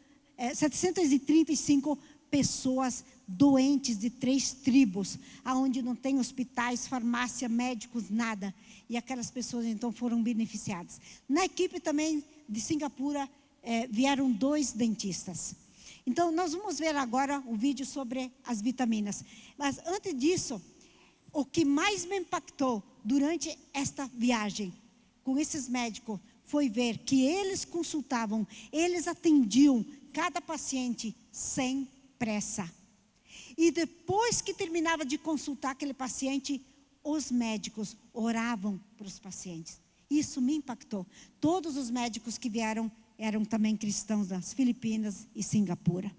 pessoas doentes de 3 tribos, aonde não tem hospitais, farmácia, médicos, nada. E aquelas pessoas então foram beneficiadas. Na equipe também de Singapura vieram 2 dentistas. Então nós vamos ver agora o vídeo sobre as vitaminas. Mas antes disso, o que mais me impactou durante esta viagem com esses médicos foi ver que eles consultavam, eles atendiam cada paciente sem pressa. E depois que terminava de consultar aquele paciente, os médicos oravam para os pacientes. Isso me impactou. Todos os médicos que vieram eram também cristãos das Filipinas e Singapura.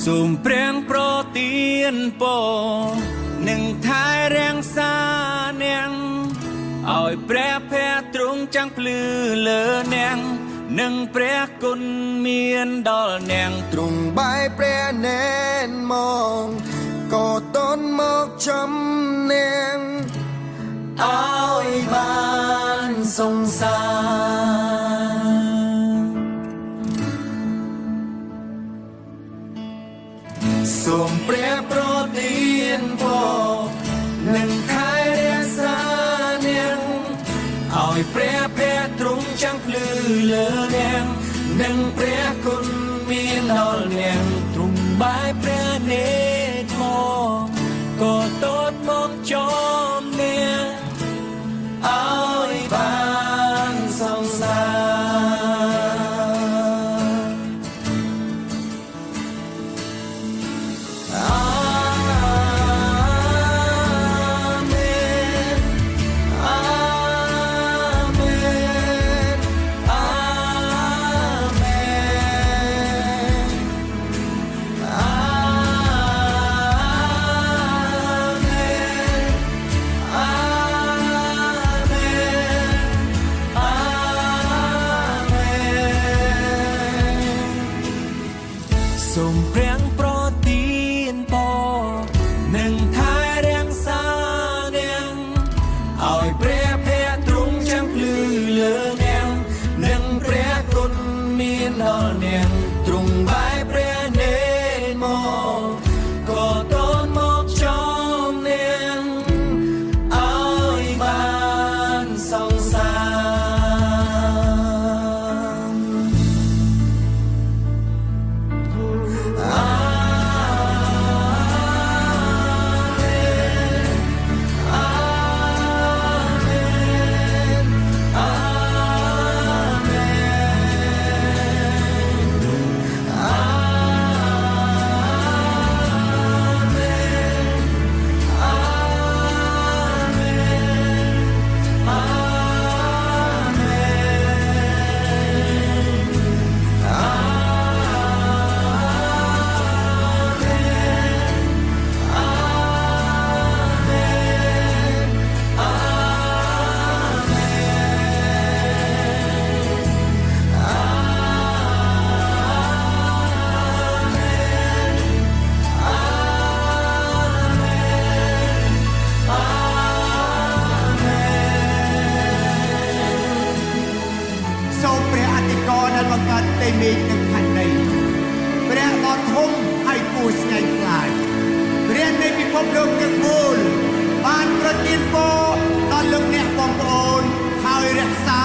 សូមព្រះប្រទានពរនឹងថែរាំងសានាងឲ្យព្រះភ័ក្ត្រទ្រង់ចាំងភ្លឺលើនាងនឹងព្រះគុណមានដល់នាងទ្រង់បែរព្រះនែនមកក៏តន់មកចំនាងឲ្យបានសង្សារសូមព្រះប្រទានពរនឹងថែរក្សានាងឲ្យព្រះភ័ក្ត្រទ្រង់ចាំងភ្លឺលើនាងនឹងព្រះគុណមានដល់នាងទ្រង់បែរព្រះនេត្រមកក៏តតមកចំនាងឲ្យបានសង្សូមព្រះប្រទានពរនឹងថែរាំងសានាងឲ្យព្រះភ័ក្ត្រទ្រង់ចាំងភ្លឺលើនាងនឹងព្រះគុណមានដល់នាងទ្រង់បែរព្រះនេត្រមកក៏តន់មកចំនាងឲ្យបានសង្សារសូមព្រះអធិការដែលបង្កើតផ្ទៃមេឃនិងផែនដីព្រះដ៏ធំហើយគួរស្ញែងខ្លាចព្រះនៃពិភពលោកទាំងមូលបានប្រទានពរដល់លោកអ្នកបងប្អូនហើយរក្សា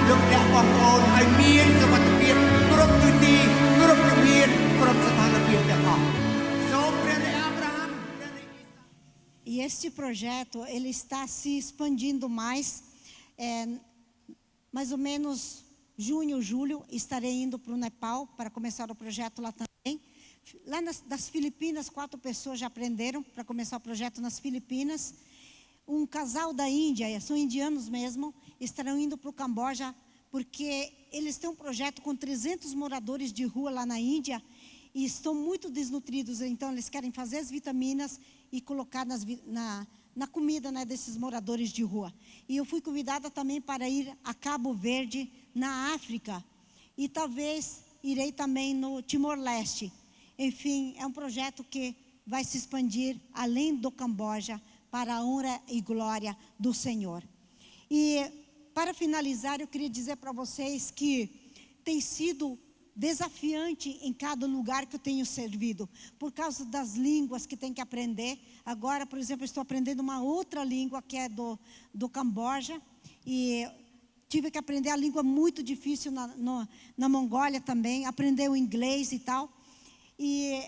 លោកអ្នកបងប្អូនឲ្យមានសុវត្ថិភាពគ្រប់ទិសទីគ្រប់ជំហានគ្រប់ស្ថានភាពទាំងអស់សូមព្រះនៃអាប់រ៉ាហាំព្រះនៃ E este projeto, ele está se expandindo mais. Mais ou menos junho, julho, estarei indo para o Nepal para começar o projeto lá também. Lá das Filipinas, 4 pessoas já aprenderam para começar o projeto nas Filipinas. Um casal da Índia, são indianos mesmo, estarão indo para o Camboja, porque eles têm um projeto com 300 moradores de rua lá na Índia e estão muito desnutridos, então eles querem fazer as vitaminas e colocar na comida, né, desses moradores de rua. E eu fui convidada também para ir a Cabo Verde, na África, e talvez irei também no Timor-Leste. Enfim, é um projeto que vai se expandir além do Camboja para a honra e glória do Senhor. E para finalizar, eu queria dizer para vocês que tem sido desafiante em cada lugar que eu tenho servido, por causa das línguas que tem que aprender. Agora, por exemplo, estou aprendendo uma outra língua que é do Camboja, e tive que aprender a língua muito difícil na Mongólia também, aprender o inglês e tal. E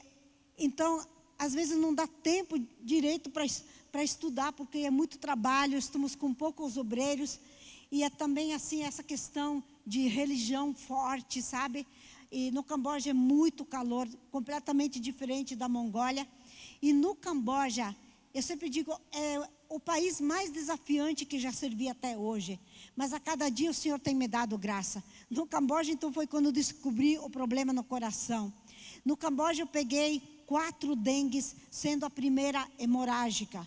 então, às vezes não dá tempo direito para estudar, porque é muito trabalho, estamos com poucos obreiros, e é também assim essa questão de religião forte, sabe? E no Camboja é muito calor, completamente diferente da Mongólia. E no Camboja, eu sempre digo, é o país mais desafiante que já servi até hoje. Mas a cada dia o Senhor tem me dado graça. No Camboja, então, foi quando eu descobri o problema no coração. No Camboja eu peguei 4 dengues, sendo a primeira hemorrágica.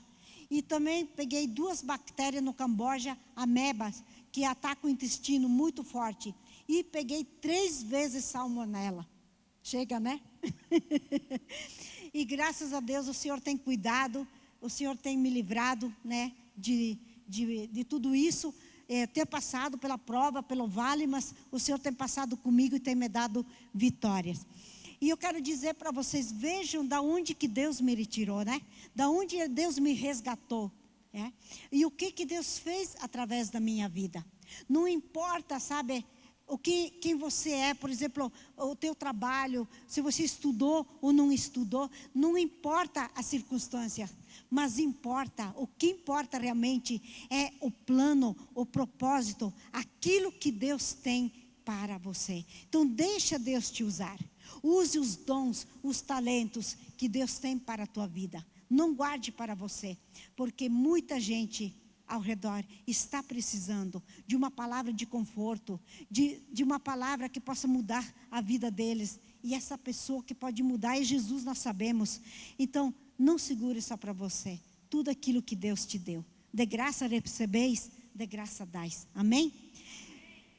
E também peguei 2 bactérias no Camboja, amebas, que atacam o intestino muito forte. E peguei 3 vezes salmonela. Chega, né? E graças a Deus o Senhor tem cuidado, o Senhor tem me livrado, né, de tudo isso. Ter passado pela prova, pelo vale, mas o Senhor tem passado comigo e tem me dado vitórias. E eu quero dizer para vocês, vejam da onde que Deus me retirou, né? Da onde Deus me resgatou, né? E o que Deus fez através da minha vida. Não importa, sabe, quem você é, por exemplo, o teu trabalho, se você estudou ou não estudou, não importa a circunstância, mas o que importa realmente é o plano, o propósito, aquilo que Deus tem para você. Então deixa Deus te usar. Use os dons, os talentos que Deus tem para a tua vida. Não guarde para você, porque muita gente ao redor está precisando de uma palavra de conforto, de uma palavra que possa mudar a vida deles. E essa pessoa que pode mudar é Jesus, nós sabemos. Então, não segure só para você. Tudo aquilo que Deus te deu. De graça recebeis, de graça dais. Amém?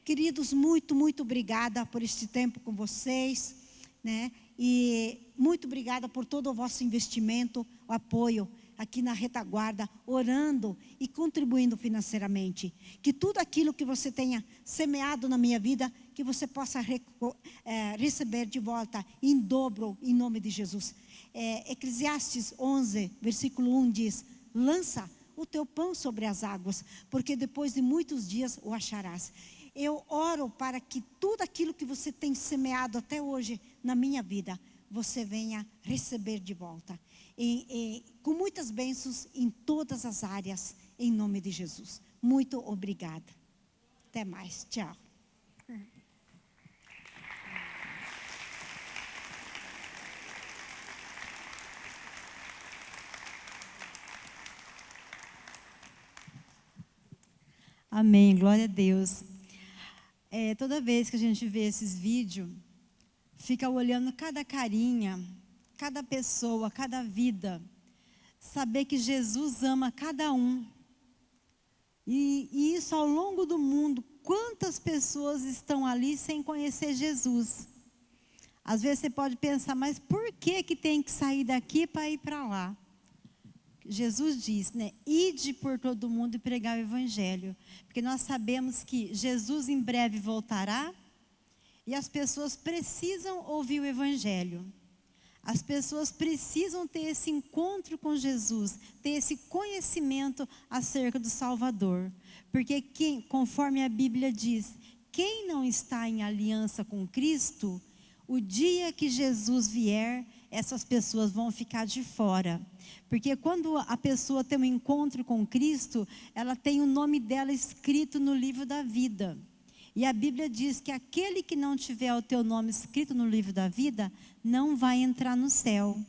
Queridos, muito, muito obrigada por este tempo com vocês, né? E muito obrigada por todo o vosso investimento, o apoio aqui na retaguarda, orando e contribuindo financeiramente. Que tudo aquilo que você tenha semeado na minha vida, que você possa receber de volta em dobro, em nome de Jesus. Eclesiastes 11, versículo 1 diz: lança o teu pão sobre as águas, porque depois de muitos dias o acharás. Eu oro para que tudo aquilo que você tem semeado até hoje na minha vida, você venha receber de volta. Com muitas bênçãos em todas as áreas, em nome de Jesus. Muito obrigada. Até mais. Tchau. Amém, glória a Deus. Toda vez que a gente vê esses vídeos, fica olhando cada carinha, cada pessoa, cada vida. Saber que Jesus ama cada um. E isso ao longo do mundo, quantas pessoas estão ali sem conhecer Jesus? Às vezes você pode pensar, mas por que tem que sair daqui para ir para lá? Jesus diz, né? Ide por todo mundo e pregar o evangelho. Porque nós sabemos que Jesus em breve voltará e as pessoas precisam ouvir o evangelho. As pessoas precisam ter esse encontro com Jesus, ter esse conhecimento acerca do Salvador. Porque conforme a Bíblia diz, quem não está em aliança com Cristo, o dia que Jesus vier, essas pessoas vão ficar de fora. Porque quando a pessoa tem um encontro com Cristo, ela tem o nome dela escrito no livro da vida. E a Bíblia diz que aquele que não tiver o teu nome escrito no livro da vida, não vai entrar no céu.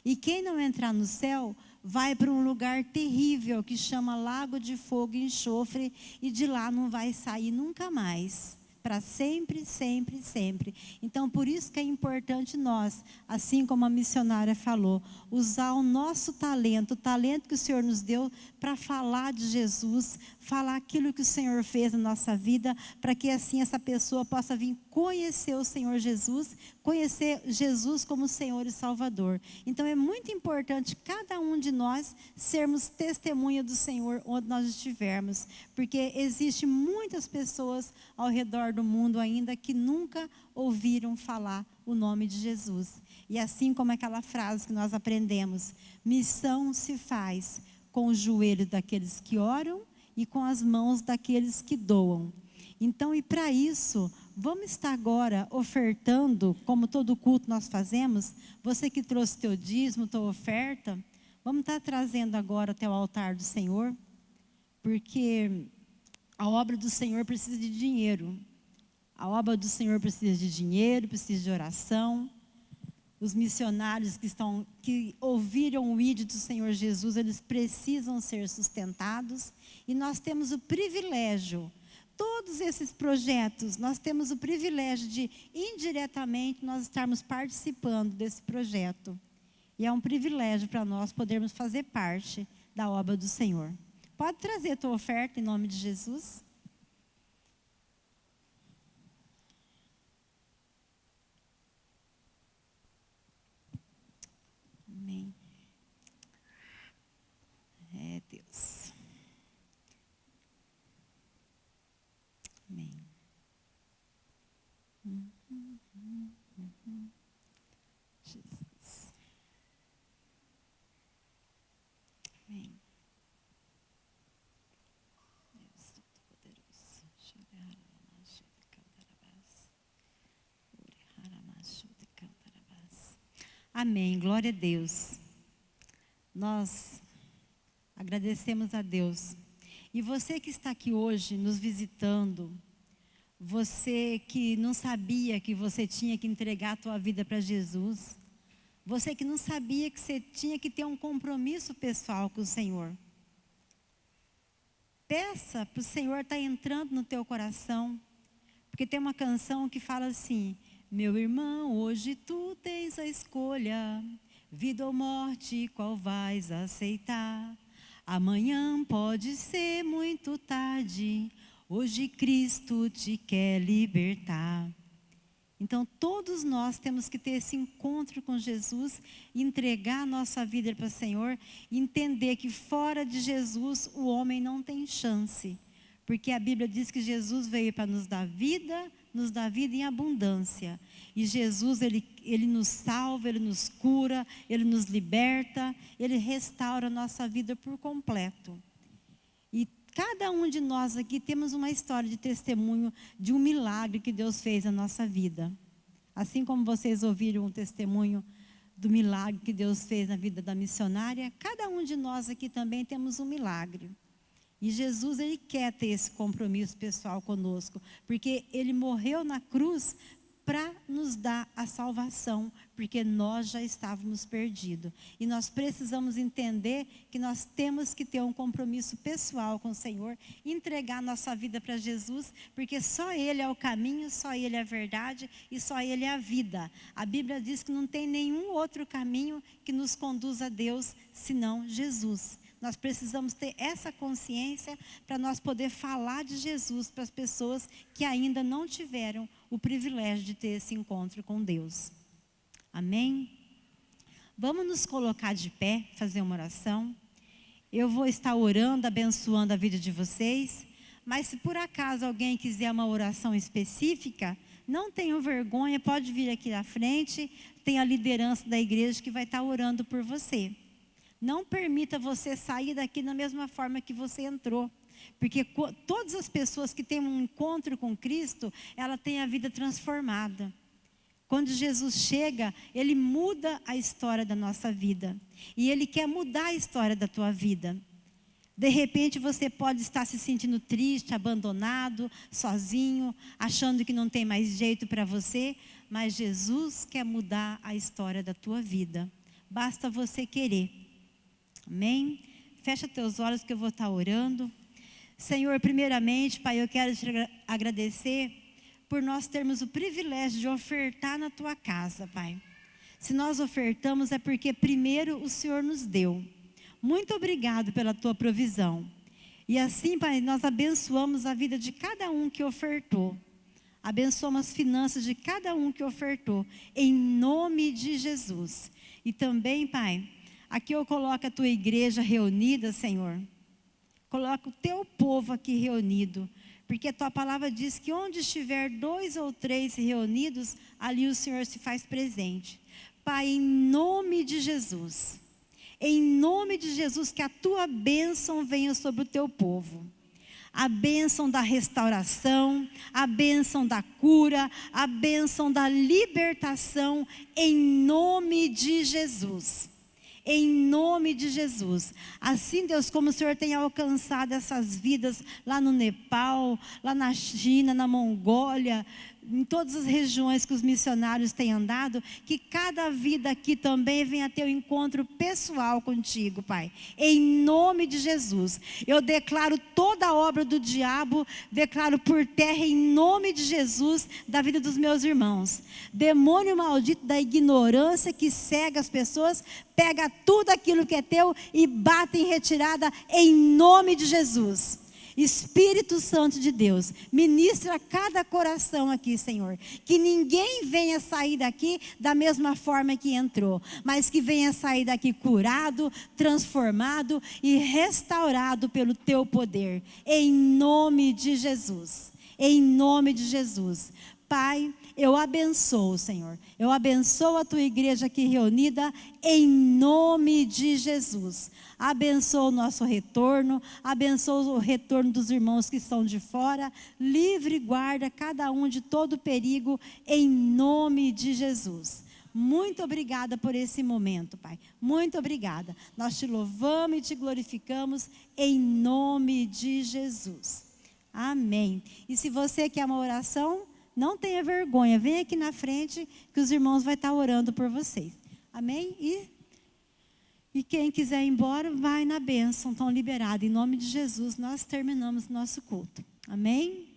E quem não entrar no céu, vai para um lugar terrível, que chama Lago de Fogo e Enxofre, e de lá não vai sair nunca mais. Para sempre, sempre, sempre. Então, por isso que é importante nós, assim como a missionária falou, usar o nosso talento, o talento que o Senhor nos deu para falar de Jesus, falar aquilo que o Senhor fez na nossa vida, para que assim essa pessoa possa vir conhecer o Senhor Jesus, conhecer Jesus como Senhor e Salvador. Então, é muito importante cada um de nós sermos testemunha do Senhor onde nós estivermos, porque existe muitas pessoas ao redor do mundo ainda que nunca ouviram falar o nome de Jesus. E assim como aquela frase que nós aprendemos, missão se faz com os joelhos daqueles que oram e com as mãos daqueles que doam. Então, e para isso, vamos estar agora ofertando, como todo culto nós fazemos. Você que trouxe teu dízimo, tua oferta, vamos estar trazendo agora até o altar do Senhor, porque a obra do Senhor precisa de dinheiro. A obra do Senhor precisa de dinheiro, precisa de oração. Os missionários que ouviram o ídolo do Senhor Jesus, eles precisam ser sustentados. E nós temos o privilégio, Todos esses projetos, nós temos o privilégio de, indiretamente, nós estarmos participando desse projeto. E é um privilégio para nós podermos fazer parte da obra do Senhor. Pode trazer a tua oferta em nome de Jesus. Amém. É Deus. Amém. Jesus. Amém. Deus Todo-Poderoso. Amém. Glória a Deus. Nós agradecemos a Deus. E você que está aqui hoje nos visitando, você que não sabia que você tinha que entregar a tua vida para Jesus, você que não sabia que você tinha que ter um compromisso pessoal com o Senhor, peça para o Senhor estar entrando no teu coração, porque tem uma canção que fala assim: meu irmão, hoje tu tens a escolha, vida ou morte, qual vais aceitar? Amanhã pode ser muito tarde, hoje Cristo te quer libertar. Então todos nós temos que ter esse encontro com Jesus, entregar a nossa vida para o Senhor, e entender que fora de Jesus o homem não tem chance. Porque a Bíblia diz que Jesus veio para nos dar vida em abundância. E Jesus, ele nos salva, Ele nos cura, Ele nos liberta, Ele restaura a nossa vida por completo. E cada um de nós aqui temos uma história de testemunho de um milagre que Deus fez na nossa vida. Assim como vocês ouviram o testemunho do milagre que Deus fez na vida da missionária, cada um de nós aqui também temos um milagre. E Jesus, Ele quer ter esse compromisso pessoal conosco, porque Ele morreu na cruz para nos dar a salvação, porque nós já estávamos perdidos. E nós precisamos entender que nós temos que ter um compromisso pessoal com o Senhor, entregar nossa vida para Jesus, porque só Ele é o caminho, só Ele é a verdade e só Ele é a vida. A Bíblia diz que não tem nenhum outro caminho que nos conduza a Deus, senão Jesus. Nós precisamos ter essa consciência para nós poder falar de Jesus para as pessoas que ainda não tiveram o privilégio de ter esse encontro com Deus. Amém? Vamos nos colocar de pé, fazer uma oração. Eu vou estar orando, abençoando a vida de vocês, mas se por acaso alguém quiser uma oração específica, não tenham vergonha, pode vir aqui à frente, tem a liderança da igreja que vai estar orando por você. Não permita você sair daqui da mesma forma que você entrou. Porque todas as pessoas que têm um encontro com Cristo, ela tem a vida transformada. Quando Jesus chega, Ele muda a história da nossa vida. E Ele quer mudar a história da tua vida. De repente você pode estar se sentindo triste, abandonado, sozinho, achando que não tem mais jeito para você. Mas Jesus quer mudar a história da tua vida. Basta você querer. Amém? Fecha teus olhos que eu vou estar orando. Senhor, primeiramente, Pai, eu quero te agradecer por nós termos o privilégio de ofertar na tua casa, Pai. Se nós ofertamos é porque primeiro o Senhor nos deu. Muito obrigado pela tua provisão. E assim, Pai, nós abençoamos a vida de cada um que ofertou. Abençoamos as finanças de cada um que ofertou, em nome de Jesus. E também, Pai, aqui eu coloco a tua igreja reunida, Senhor. Coloca o teu povo aqui reunido. Porque a tua palavra diz que onde estiver 2 ou 3 reunidos, ali o Senhor se faz presente. Pai, em nome de Jesus. Em nome de Jesus, que a tua bênção venha sobre o teu povo. A bênção da restauração, a bênção da cura, a bênção da libertação, em nome de Jesus. Em nome de Jesus. Assim, Deus, como o Senhor tem alcançado essas vidas lá no Nepal, lá na China, na Mongólia, em todas as regiões que os missionários têm andado, que cada vida aqui também venha ter um encontro pessoal contigo, Pai. Em nome de Jesus. Eu declaro toda a obra do diabo, declaro por terra em nome de Jesus da vida dos meus irmãos. Demônio maldito da ignorância que cega as pessoas, pega tudo aquilo que é teu e bate em retirada em nome de Jesus. Espírito Santo de Deus, ministra cada coração aqui, Senhor. Que ninguém venha sair daqui da mesma forma que entrou, mas que venha sair daqui curado, transformado e restaurado pelo Teu poder. Em nome de Jesus. Em nome de Jesus. Pai, eu abençoo, Senhor. Eu abençoo a Tua igreja aqui reunida em nome de Jesus. Abençoa o nosso retorno, abençoa o retorno dos irmãos que estão de fora, livre e guarda cada um de todo perigo, em nome de Jesus. Muito obrigada por esse momento, Pai. Muito obrigada. Nós te louvamos e te glorificamos em nome de Jesus. Amém. E se você quer uma oração, não tenha vergonha, vem aqui na frente que os irmãos vão estar orando por vocês. Amém? E quem quiser ir embora, vai na bênção, estão liberados. Em nome de Jesus, nós terminamos nosso culto. Amém?